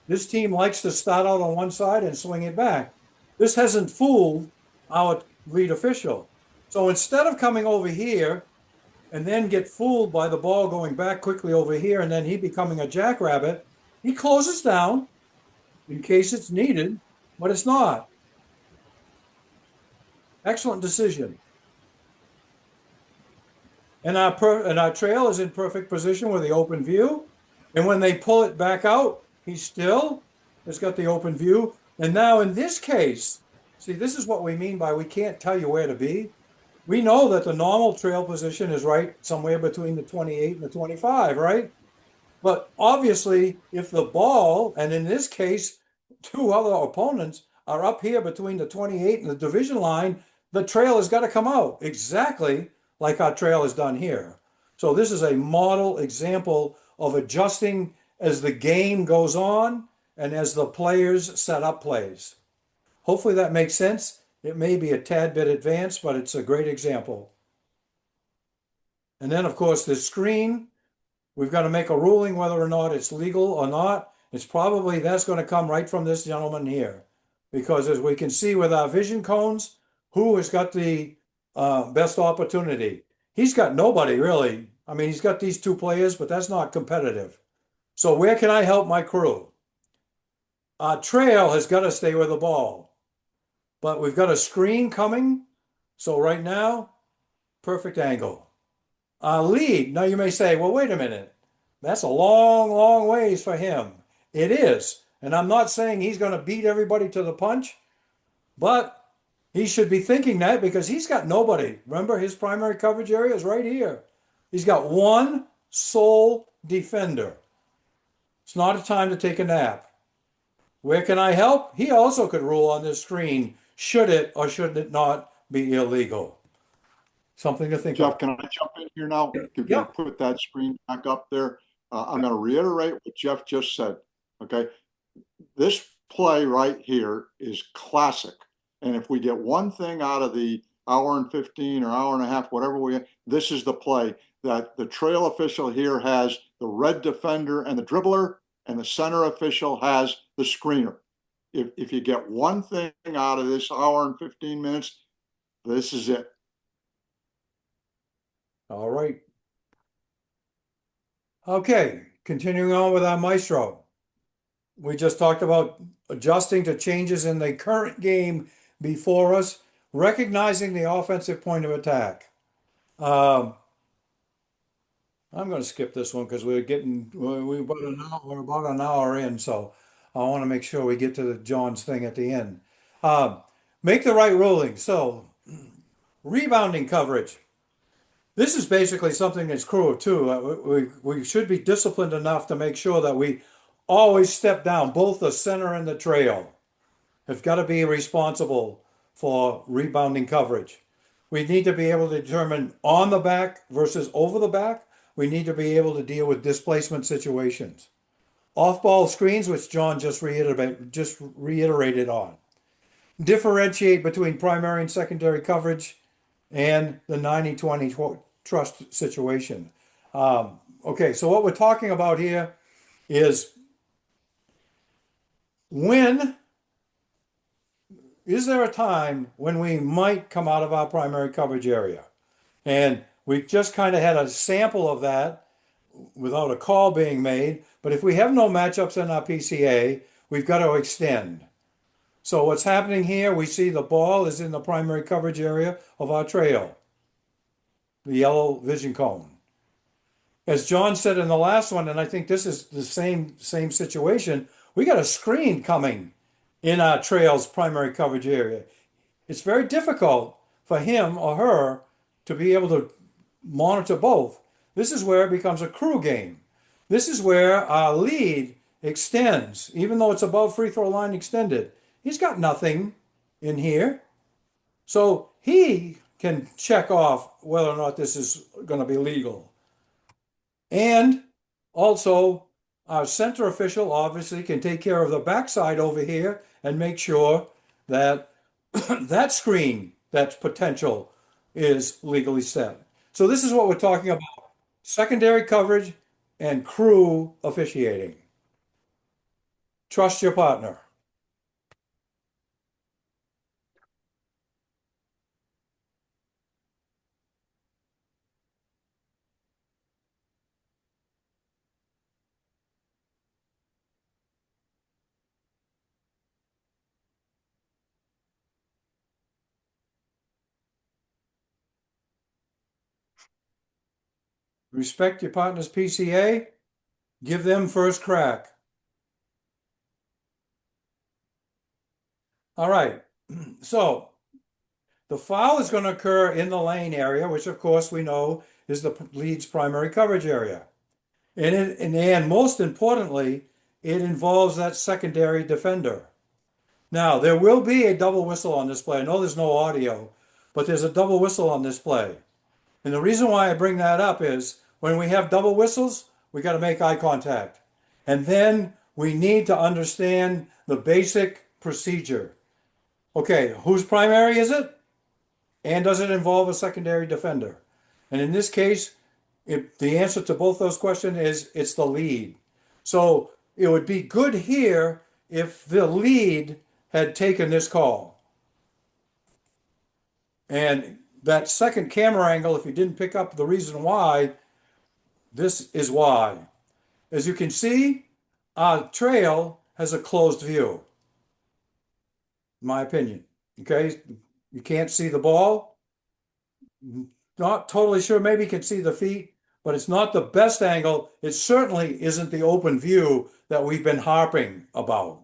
This team likes to start out on one side and swing it back. This hasn't fooled our lead official. So instead of coming over here and then get fooled by the ball going back quickly over here and then he becoming a jackrabbit, he closes down in case it's needed, but it's not. Excellent decision. And our trail is in perfect position with the open view. And when they pull it back out, he still has got the open view. And now in this case, see, this is what we mean by we can't tell you where to be. We know that the normal trail position is right somewhere between the 28 and the 25, right? But obviously, if the ball, and in this case, two other opponents are up here between the 28 and the division line, the trail has got to come out exactly like our trail is done here. So this is a model example of adjusting as the game goes on and as the players set up plays. Hopefully that makes sense. It may be a tad bit advanced, but it's a great example. And then, of course, the screen, we've got to make a ruling whether or not it's legal or not. It's probably, that's going to come right from this gentleman here. Because as we can see with our vision cones, who has got the best opportunity? He's got nobody really. I mean, he's got these two players, but that's not competitive. So where can I help my crew? Our trail has got to stay with the ball. But we've got a screen coming. So right now, perfect angle. Lead. Now you may say, well, wait a minute. That's a long, long ways for him. It is. And I'm not saying he's going to beat everybody to the punch, but he should be thinking that because he's got nobody. Remember, his primary coverage area is right here. He's got one sole defender. It's not a time to take a nap. Where can I help? He also could rule on this screen, should it or should it not be illegal. Something to think Jeff, of. can I jump in here now? If you Yep. put that screen back up there, I'm going to reiterate what Jeff just said. Okay. This play right here is classic. And if we get one thing out of the hour and 15 or hour and a half, whatever this is the play that the trail official here has the red defender and the dribbler, and the center official has the screener. If you get one thing out of this hour and 15 minutes, this is it. All right. Okay, continuing on with our maestro. We just talked about adjusting to changes in the current game before us, recognizing the offensive point of attack. Um, I'm going to skip this one because we're about an hour in, so I want to make sure we get to the John's thing at the end. Um, make the right ruling. So, rebounding coverage. This is basically something that's cruel too. We should be disciplined enough to make sure that we always step down. Both the center and the trail have got to be responsible for rebounding coverage. We need to be able to determine on the back versus over the back. We need to be able to deal with displacement situations. Off-ball screens, which John just reiterated on. Differentiate between primary and secondary coverage and the 90-20 trust situation. Okay, so what we're talking about here is when is there a time when we might come out of our primary coverage area? And we just kind of had a sample of that without a call being made. But if we have no matchups in our PCA, we've got to extend. So what's happening here, we see the ball is in the primary coverage area of our trail, the yellow vision cone. As John said in the last one, and I think this is the same situation, we got a screen coming in our trail's primary coverage area. It's very difficult for him or her to be able to monitor both. This is where it becomes a crew game. This is where our lead extends, even though it's above free throw line extended. He's got nothing in here. So he can check off whether or not this is going to be legal. And also, our center official obviously can take care of the backside over here and make sure that that screen that's potential is legally set. So this is what we're talking about: secondary coverage and crew officiating. Trust your partner. Respect your partner's PCA. Give them first crack. All right. So the foul is going to occur in the lane area, which of course we know is the lead's primary coverage area. And most importantly, it involves that secondary defender. Now, there will be a double whistle on this play. I know there's no audio, but there's a double whistle on this play. And the reason why I bring that up is when we have double whistles, we got to make eye contact. And then we need to understand the basic procedure. Okay, whose primary is it? And does it involve a secondary defender? And in this case, the answer to both those questions is it's the lead. So it would be good here if the lead had taken this call. And that second camera angle, if you didn't pick up the reason why, this is why. As you can see, our trail has a closed view, in my opinion. Okay, you can't see the ball. Not totally sure, maybe you can see the feet, but it's not the best angle. It certainly isn't the open view that we've been harping about.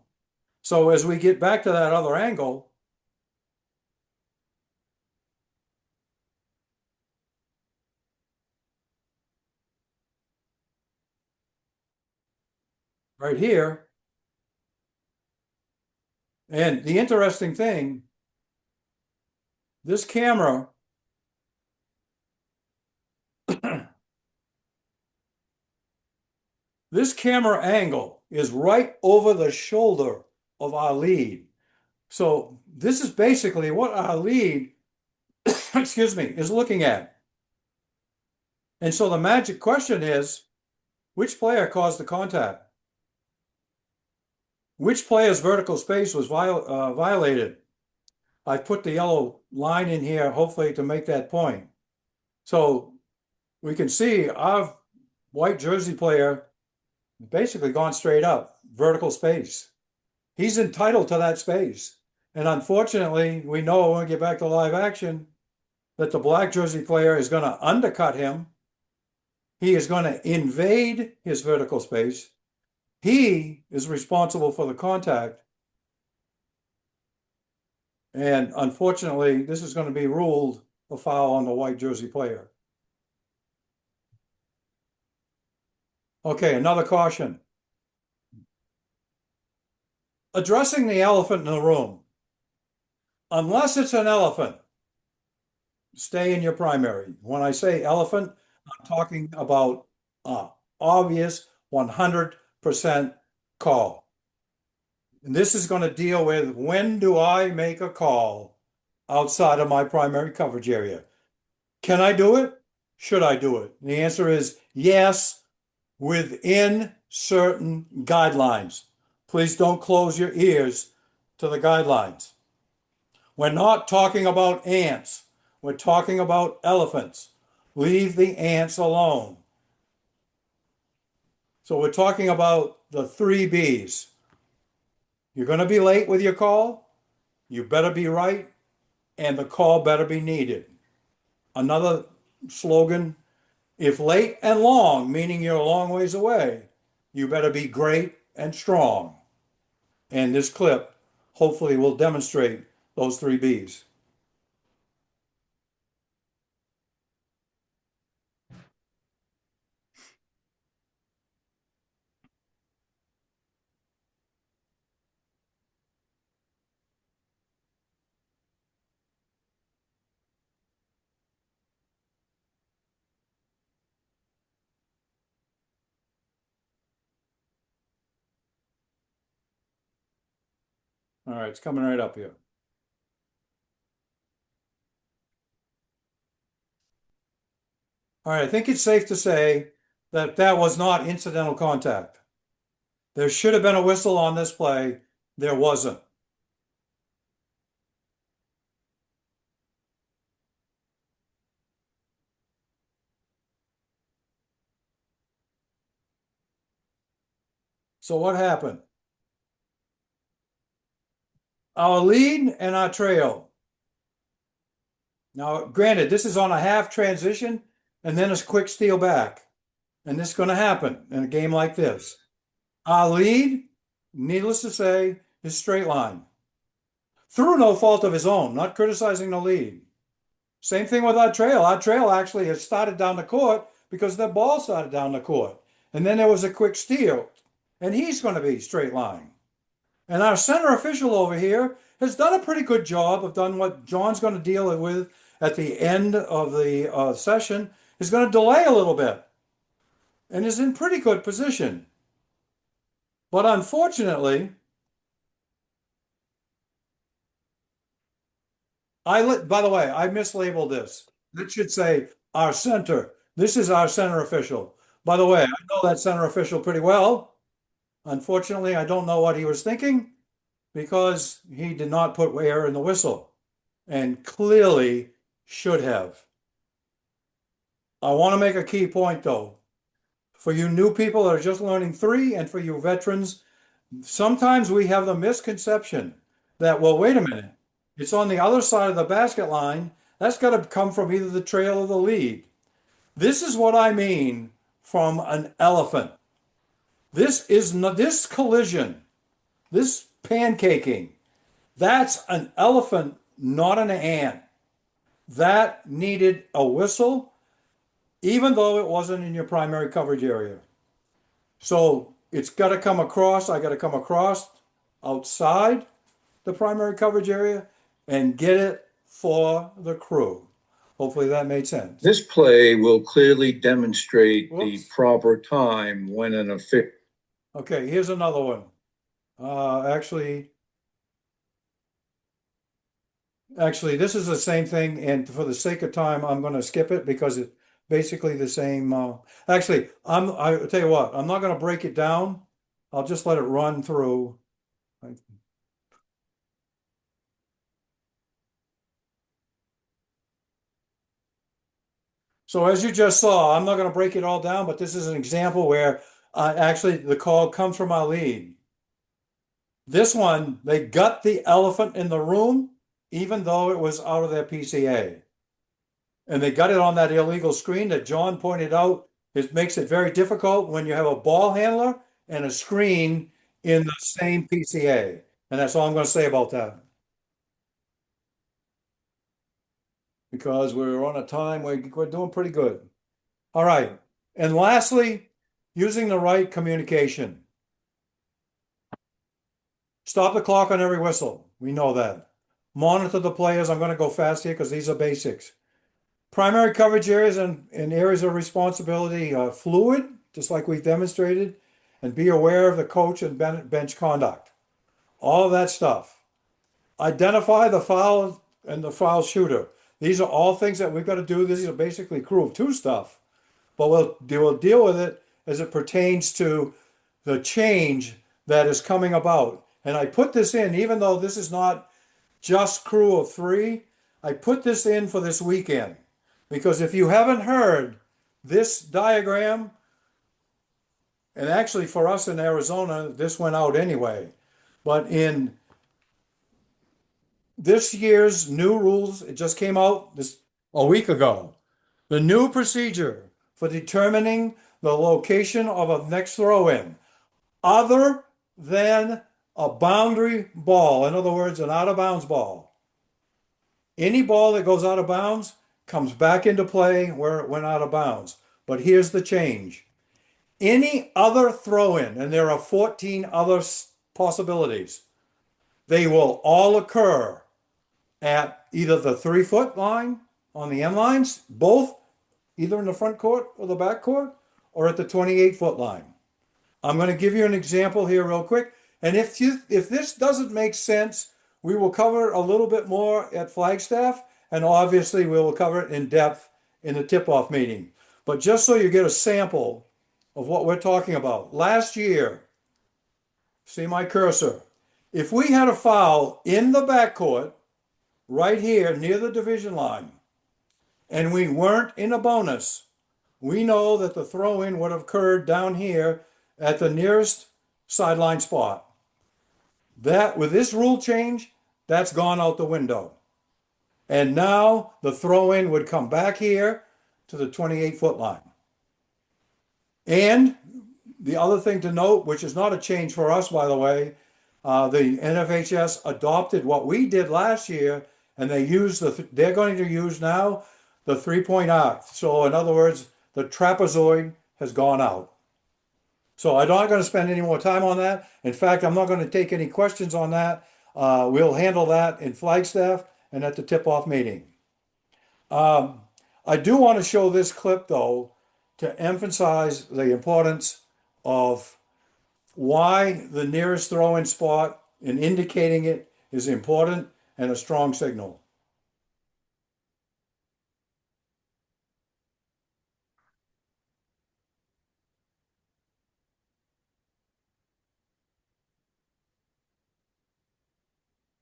So as we get back to that other angle, right here, and the interesting thing, this camera this camera angle is right over the shoulder of our lead. So this is basically what our lead, excuse me, is looking at. And so the magic question is, which player caused the contact? Which player's vertical space was violated? I put the yellow line in here, hopefully to make that point. So we can see our white jersey player basically gone straight up, vertical space. He's entitled to that space. And unfortunately, we know when we get back to live action that the black jersey player is going to undercut him. He is going to invade his vertical space. He is responsible for the contact. And unfortunately, this is going to be ruled a foul on the white jersey player. Okay, another caution. Addressing the elephant in the room. Unless it's an elephant, stay in your primary. When I say elephant, I'm talking about obvious 100% call. And this is going to deal with when do I make a call outside of my primary coverage area? Can I do it? Should I do it? And the answer is yes, within certain guidelines. Please don't close your ears to the guidelines. We're not talking about ants. We're talking about elephants. Leave the ants alone. So we're talking about the three B's. You're going to be late with your call. You better be right, and the call better be needed. Another slogan, if late and long, meaning you're a long ways away, you better be great and strong. And this clip hopefully will demonstrate those three B's. All right, it's coming right up here. All right, I think it's safe to say that that was not incidental contact. There should have been a whistle on this play. There wasn't. So what happened? Our lead and our trail. Now, granted, this is on a half transition and then a quick steal back. And this is going to happen in a game like this. Our lead, needless to say, is straight line. Through no fault of his own, not criticizing the lead. Same thing with our trail. Our trail actually has started down the court because the ball started down the court. And then there was a quick steal. And he's going to be straight line. And our center official over here has done a pretty good job of done what John's going to deal with at the end of the session. Is going to delay a little bit and is in pretty good position. But unfortunately, by the way, I mislabeled this. It should say our center. This is our center official. By the way, I know that center official pretty well. Unfortunately, I don't know what he was thinking because he did not put air in the whistle and clearly should have. I want to make a key point though. For you new people that are just learning three and for you veterans, sometimes we have the misconception that, well, wait a minute, it's on the other side of the basket line. That's got to come from either the trail or the lead. This is what I mean from an elephant. This collision, this pancaking, that's an elephant, not an ant. That needed a whistle, even though it wasn't in your primary coverage area. So it's got to come across. I got to come across outside the primary coverage area and get it for the crew. Hopefully that made sense. This play will clearly demonstrate the Whoops. proper time when an official. Okay, here's another one. Actually, this is the same thing, and for the sake of time, I'm going to skip it because it's basically the same. Actually, I'll tell you what, I'm not going to break it down. I'll just let it run through. So as you just saw, I'm not going to break it all down, but this is an example where actually the call comes from our lead. This one, they got the elephant in the room, even though it was out of their PCA. And they got it on that illegal screen that John pointed out. It makes it very difficult when you have a ball handler and a screen in the same PCA. And that's all I'm going to say about that. Because we're on a time, we're doing pretty good. All right. And lastly, using the right communication. Stop the clock on every whistle. We know that. Monitor the players. I'm going to go fast here because these are basics. Primary coverage areas and areas of responsibility are fluid, just like we've demonstrated, and be aware of the coach and bench conduct. All of that stuff. Identify the foul and the foul shooter. These are all things that we've got to do. These are basically crew of two stuff, but we'll deal with it as it pertains to the change that is coming about. And I put this in, even though this is not just crew of 3. I put this in for this weekend because if you haven't heard this diagram, and actually for us in Arizona, this went out anyway, but in this year's new rules, it just came out this a week ago. The new procedure for determining the location of a next throw-in, other than a boundary ball, in other words, an out-of-bounds ball. Any ball that goes out of bounds comes back into play where it went out of bounds. But here's the change. Any other throw-in, and there are 14 other possibilities, they will all occur at either the 3-foot line on the end lines, both either in the front court or the back court, or at the 28-foot line. I'm going to give you an example here real quick. And if this doesn't make sense, we will cover it a little bit more at Flagstaff, and obviously we will cover it in depth in the tip-off meeting. But just so you get a sample of what we're talking about. Last year, see my cursor, if we had a foul in the backcourt, right here near the division line, and we weren't in a bonus, we know that the throw-in would have occurred down here at the nearest sideline spot. That, with this rule change, that's gone out the window. And now the throw-in would come back here to the 28-foot line. And the other thing to note, which is not a change for us, by the way, the NFHS adopted what we did last year, and they're going to use now the 3-point arc. So in other words, the trapezoid has gone out. So I'm not going to spend any more time on that. In fact, I'm not going to take any questions on that. We'll handle that in Flagstaff and at the tip-off meeting. I do want to show this clip, though, to emphasize the importance of why the nearest throw-in spot and indicating it is important and a strong signal.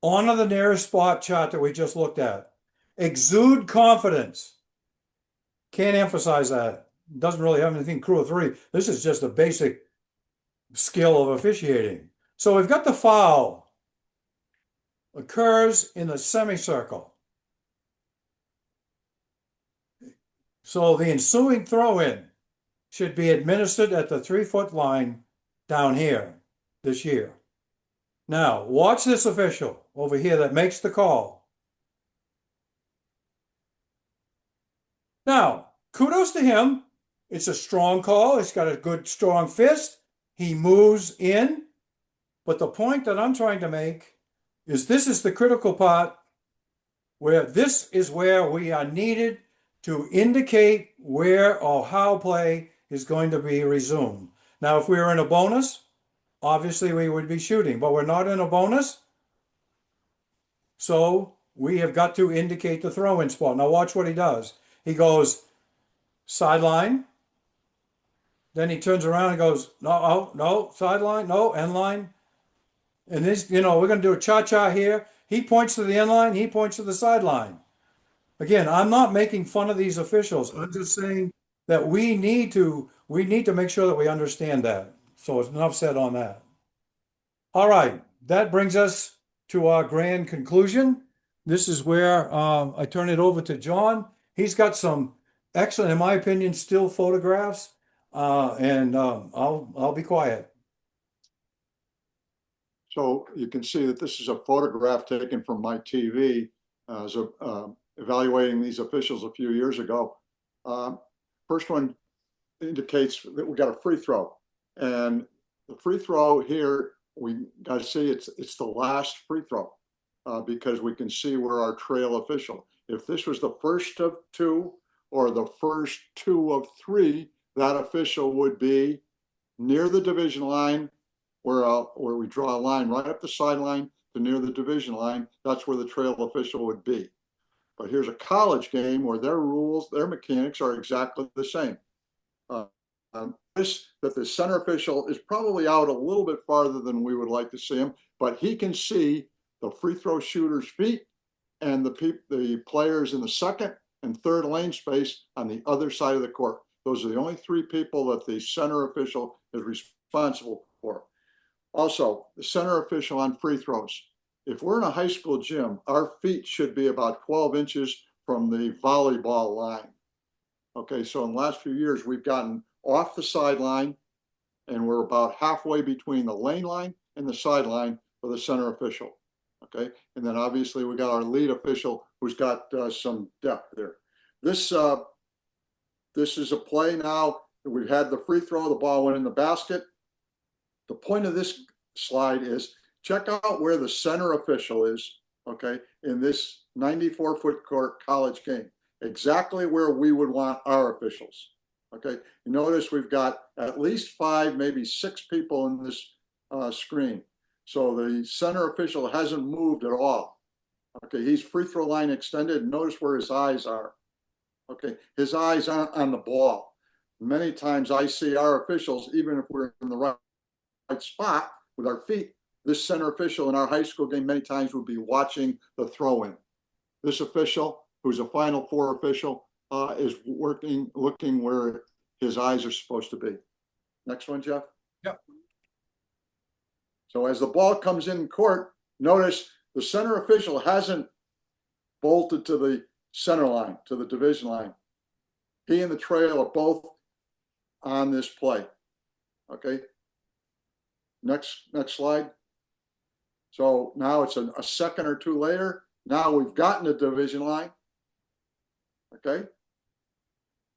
Honor the nearest spot chart that we just looked at. Exude confidence. Can't emphasize that. Doesn't really have anything crew of 3. This is just a basic skill of officiating. So we've got the foul occurs in the semicircle. So the ensuing throw-in should be administered at the 3-foot line down here this year. Now, watch this official over here that makes the call. Now, kudos to him. It's a strong call. He's got a good, strong fist. He moves in. But the point that I'm trying to make is this is the critical part where this is where we are needed to indicate where or how play is going to be resumed. Now, if we were in a bonus, obviously we would be shooting, but we're not in a bonus. So we have got to indicate the throw-in spot. Now watch what he does. He goes sideline. Then he turns around and goes, no, sideline, no, end line. And this, we're going to do a cha-cha here. He points to the end line. He points to the sideline. Again, I'm not making fun of these officials. I'm just saying that we need to make sure that we understand that. So it's enough said on that. All right, that brings us to our grand conclusion. This is where I turn it over to John. He's got some excellent, in my opinion, still photographs, and I'll be quiet. So you can see that this is a photograph taken from my TV as evaluating these officials a few years ago. First one indicates that we got a free throw, and the free throw here, we got to see it's the last free throw because we can see where our trail official. If this was the first of 2 or the first 2 of 3, that official would be near the division line, where we draw a line right up the sideline to near the division line. That's where the trail official would be. But here's a college game where their rules, their mechanics are exactly the same. That the center official is probably out a little bit farther than we would like to see him, but he can see the free throw shooter's feet and the players in the second and third lane space on the other side of the court. Those are the only three people that the center official is responsible for. Also, the center official on free throws. If we're in a high school gym, our feet should be about 12 inches from the volleyball line. Okay, so in the last few years, we've gotten off the sideline and we're about halfway between the lane line and the sideline for the center official. Okay, and then obviously we got our lead official who's got some depth there. This is a play now. We've had the free throw, the ball went in the basket. The point of this slide is check out where the center official is, okay, in this 94-foot court college game. Exactly where we would want our officials, okay? You notice we've got at least 5, maybe 6 people in this screen. So the center official hasn't moved at all. Okay, he's free throw line extended. Notice where his eyes are. Okay, his eyes aren't on the ball. Many times I see our officials, even if we're in the right spot with our feet, this center official in our high school game many times would be watching the throw-in. This official, who's a Final Four official, is looking where his eyes are supposed to be. Next one, Jeff. Yep. So as the ball comes in court, notice the center official hasn't bolted to the center line, to the division line. He and the trail are both on this play. Okay. Next slide. So now it's a second or two later. Now we've gotten the division line. Okay.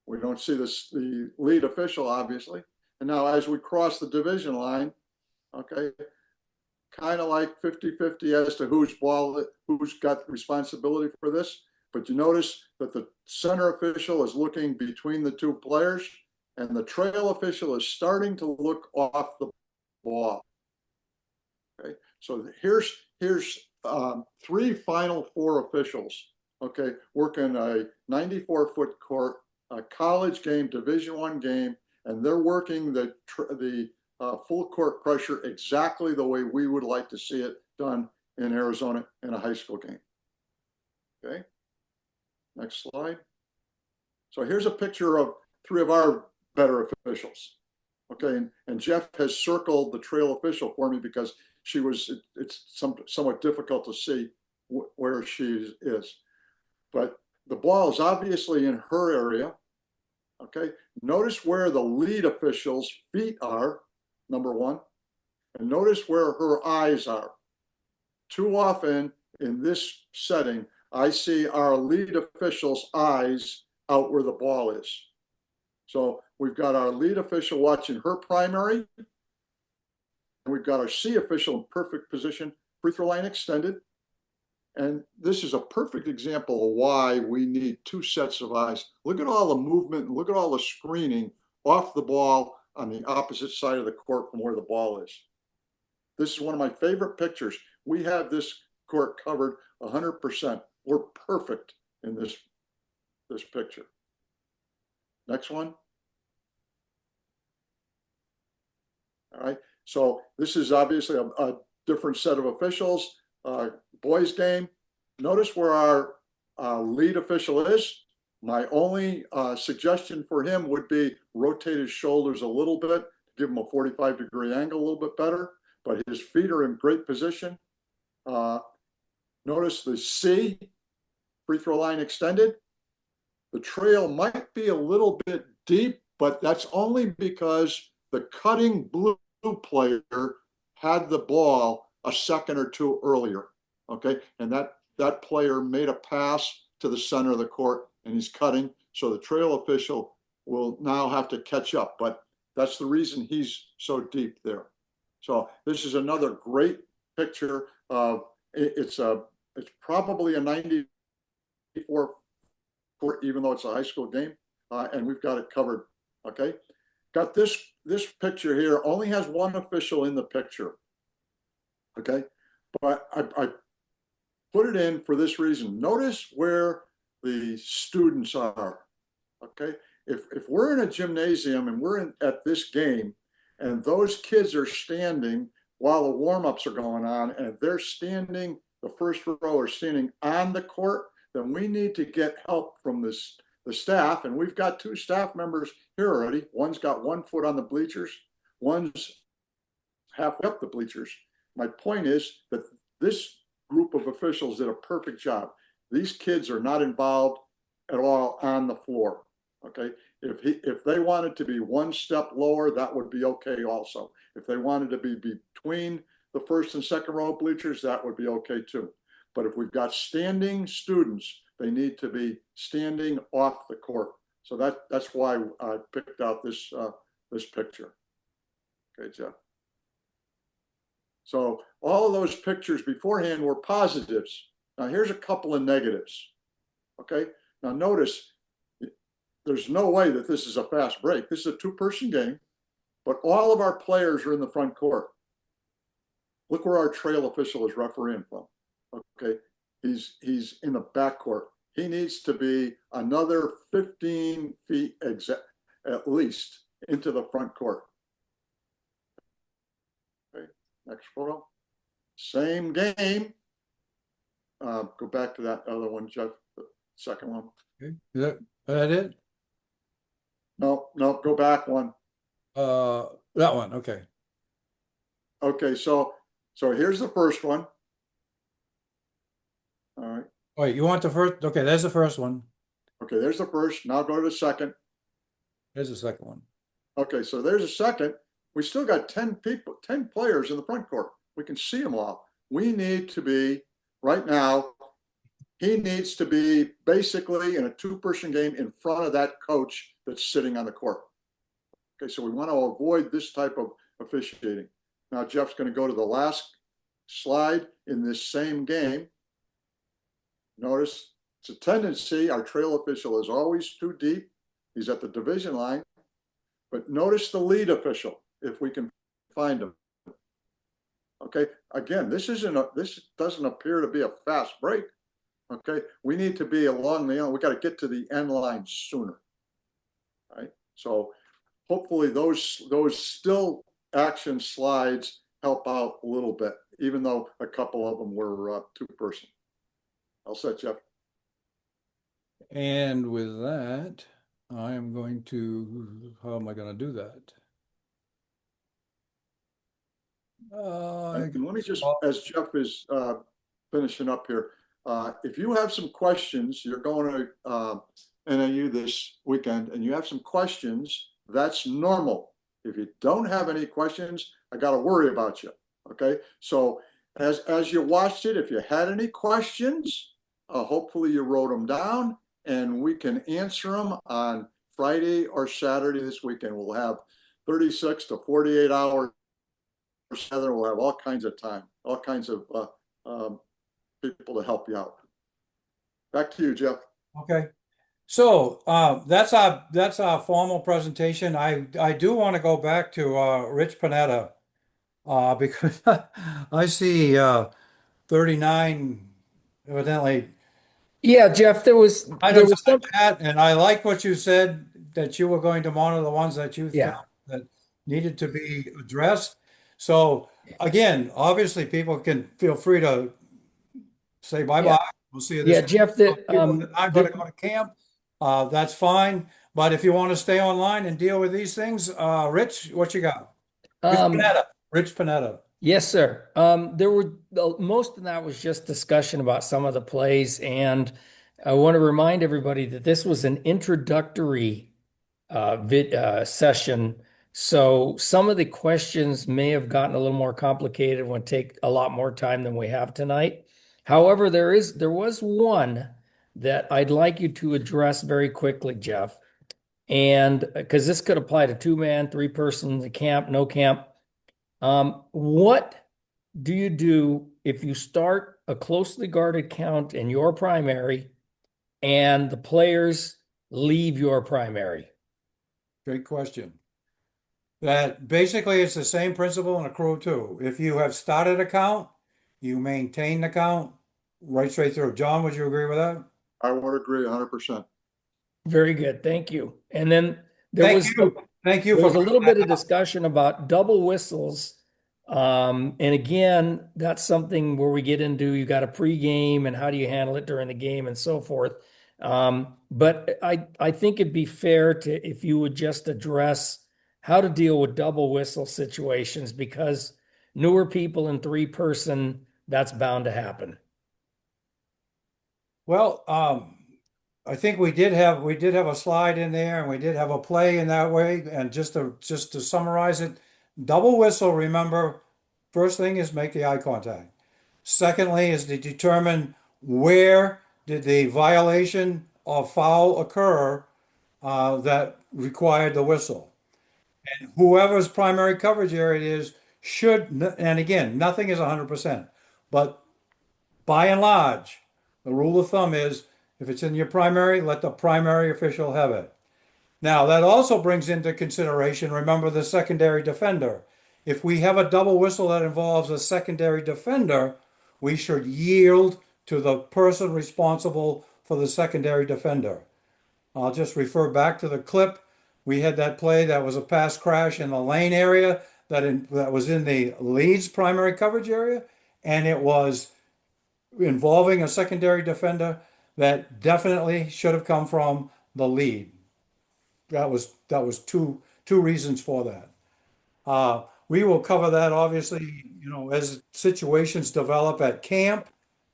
We don't see the lead official, obviously. And now as we cross the division line, okay, kind of like 50-50 as to who's got responsibility for this. But you notice that the center official is looking between the two players and the trail official is starting to look off the ball. Okay, so here's 3 Final Four officials, okay, working a 94-foot court, a college game, Division I game, and they're working the full court pressure exactly the way we would like to see it done in Arizona in a high school game. Okay, next slide. So here's a picture of 3 of our better officials. Okay, and Jeff has circled the trail official for me because it's somewhat difficult to see where she is. But the ball is obviously in her area. Okay, notice where the lead official's feet are, number 1, and notice where her eyes are. Too often in this setting, I see our lead official's eyes out where the ball is. So we've got our lead official watching her primary, and we've got our C official in perfect position, free throw line extended. And this is a perfect example of why we need 2 sets of eyes. Look at all the movement and look at all the screening off the ball on the opposite side of the court from where the ball is. This is one of my favorite pictures. We have this court covered 100%. We're perfect in this picture. Next one. All right, so this is obviously a different set of officials. Boys game. Notice where our lead official is. My only suggestion for him would be rotate his shoulders a little bit, give him a 45-degree angle a little bit better, but his feet are in great position. Notice the C, free throw line extended. The trail might be a little bit deep, but that's only because the cutting blue player had the ball a second or 2 earlier, okay? And that player made a pass to the center of the court and he's cutting, so the trail official will now have to catch up, but that's the reason he's so deep there. So this is another great picture of, it's probably a 94 court, even though it's a high school game, and we've got it covered, okay? Got this picture here, only has 1 official in the picture, okay? But I put it in for this reason. Notice where the students are, okay? If we're in a gymnasium and we're at this game and those kids are standing while the warm-ups are going on and they're standing the first row are standing on the court, then we need to get help from the staff. And we've got 2 staff members here already. One's got 1 foot on the bleachers, one's halfway up the bleachers. My point is that this group of officials did a perfect job. These kids are not involved at all on the floor. Okay. If they wanted to be 1 step lower, that would be okay also. If they wanted to be between the first and second row bleachers, that would be okay too. But if we've got standing students, they need to be standing off the court. So that's why I picked out this picture. Okay, Jeff. So all of those pictures beforehand were positives. Now here's a couple of negatives. Okay. Now notice, there's no way that this is a fast break. This is a 2-person game, but all of our players are in the front court. Look where our trail official is refereeing from. Okay. He's in the back court. He needs to be another 15 feet at least into the front court. Okay. Next photo. Same game. Go back to that other one, Jeff, the second one. Okay. Is that it? No, go back one. That one. Okay. Okay, so here's the first one. All right. Wait, you want the first? Okay, there's the first one. Okay, there's the first. Now go to the second. There's the second one. Okay, so there's a second. We still got 10 people, 10 players in the front court. We can see them all. We need to be, right now, he needs to be basically in a 2-person game in front of that coach that's sitting on the court. Okay, so we want to avoid this type of officiating. Now Jeff's going to go to the last slide in this same game. Notice it's a tendency, our trail official is always too deep. He's at the division line. But notice the lead official, if we can find him. Okay, again, this doesn't appear to be a fast break. Okay, we need to be along the end. We got to get to the end line sooner. Right. So hopefully those still action slides help out a little bit, even though a couple of them were 2-person. I'll set Jeff. And with that, I am going to, how am I going to do that? And let me just, as Jeff is finishing up here, if you have some questions, you're going to NAU this weekend and you have some questions, that's normal. If you don't have any questions, I got to worry about you. Okay. So as you watched it, if you had any questions, hopefully you wrote them down and we can answer them on Friday or Saturday this weekend. We'll have 36 to 48 hours. We'll have all kinds of time, all kinds of people to help you out. Back to you, Jeff. Okay. So that's our formal presentation. I do want to go back to Rich Panetta because I see 39 evidently. Yeah, Jeff, there was some, that, and I like what you said that you were going to monitor the ones that you Yeah. found that needed to be addressed. So again, obviously people can feel free to say bye-bye. Yeah. We'll see you Yeah, this Jeff, week. People that aren't going to go to camp, that's fine. But if you want to stay online and deal with these things, Rich, what you got? Rich Panetta. Yes, sir. There were most of that was just discussion about some of the plays, and I want to remind everybody that this was an introductory session. So some of the questions may have gotten a little more complicated, would take a lot more time than we have tonight. However, there was one that I'd like you to address very quickly, Jeff, and because this could apply to 2-man, 3-person, the camp, no camp. What do you do if you start a closely guarded count in your primary and the players leave your primary? Great question. That basically it's the same principle in a crew too. If you have started a count, you maintain the count right straight through. John, would you agree with that? I would agree 100%. Very good. Thank you. And then there Thank was you. Thank you there was for a little bit of discussion about double whistles And again, that's something where we get into you got a pregame and how do you handle it during the game and so forth. But I think it'd be fair to if you would just address how to deal with double whistle situations because newer people in three-person, that's bound to happen. Well, I think we did have a slide in there and we did have a play in that way. And just to summarize it, double whistle, remember, first thing is make the eye contact. Secondly is to determine where did the violation or foul occur that required the whistle. Whoever's primary coverage area is should, and again, nothing is 100%, but by and large, the rule of thumb is if it's in your primary, let the primary official have it. Now, that also brings into consideration, remember the secondary defender. If we have a double whistle that involves a secondary defender, we should yield to the person responsible for the secondary defender. I'll just refer back to the clip. We had that play that was a pass crash in the lane area that was in the lead's primary coverage area, and it was involving a secondary defender that definitely should have come from the lead. That was two reasons for that. We will cover that obviously, as situations develop at camp.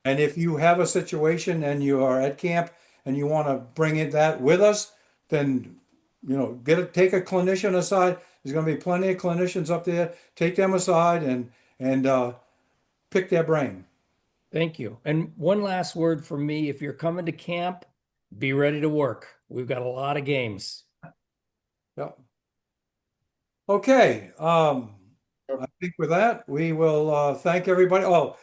And if you have a situation and you are at camp and you want to bring that with us, then take a clinician aside. There's going to be plenty of clinicians up there. Take them aside and pick their brain. Thank you. And one last word for me, if you're coming to camp, be ready to work. We've got a lot of games. Yep. Okay. I think with that, we will thank everybody. Oh,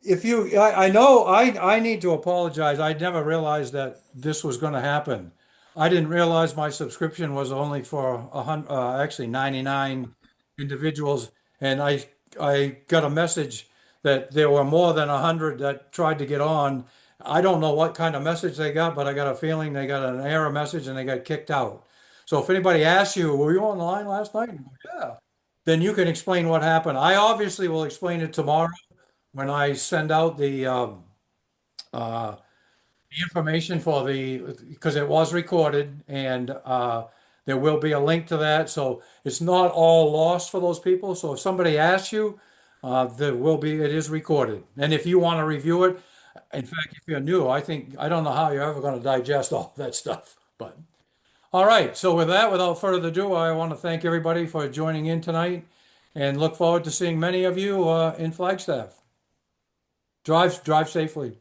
I know I need to apologize. I never realized that this was going to happen. I didn't realize my subscription was only for actually 99 individuals, and I got a message that there were more than 100 that tried to get on. I don't know what kind of message they got, but I got a feeling they got an error message and they got kicked out. So if anybody asks you, were you on the line last night? Yeah. Then you can explain what happened. I obviously will explain it tomorrow when I send out uh, the information because it was recorded and there will be a link to that. So it's not all lost for those people. So if somebody asks you, it is recorded. And if you want to review it, in fact, if you're new, I don't know how you're ever going to digest all that stuff. But all right. So with that, without further ado, I want to thank everybody for joining in tonight and look forward to seeing many of you in Flagstaff. Drive safely.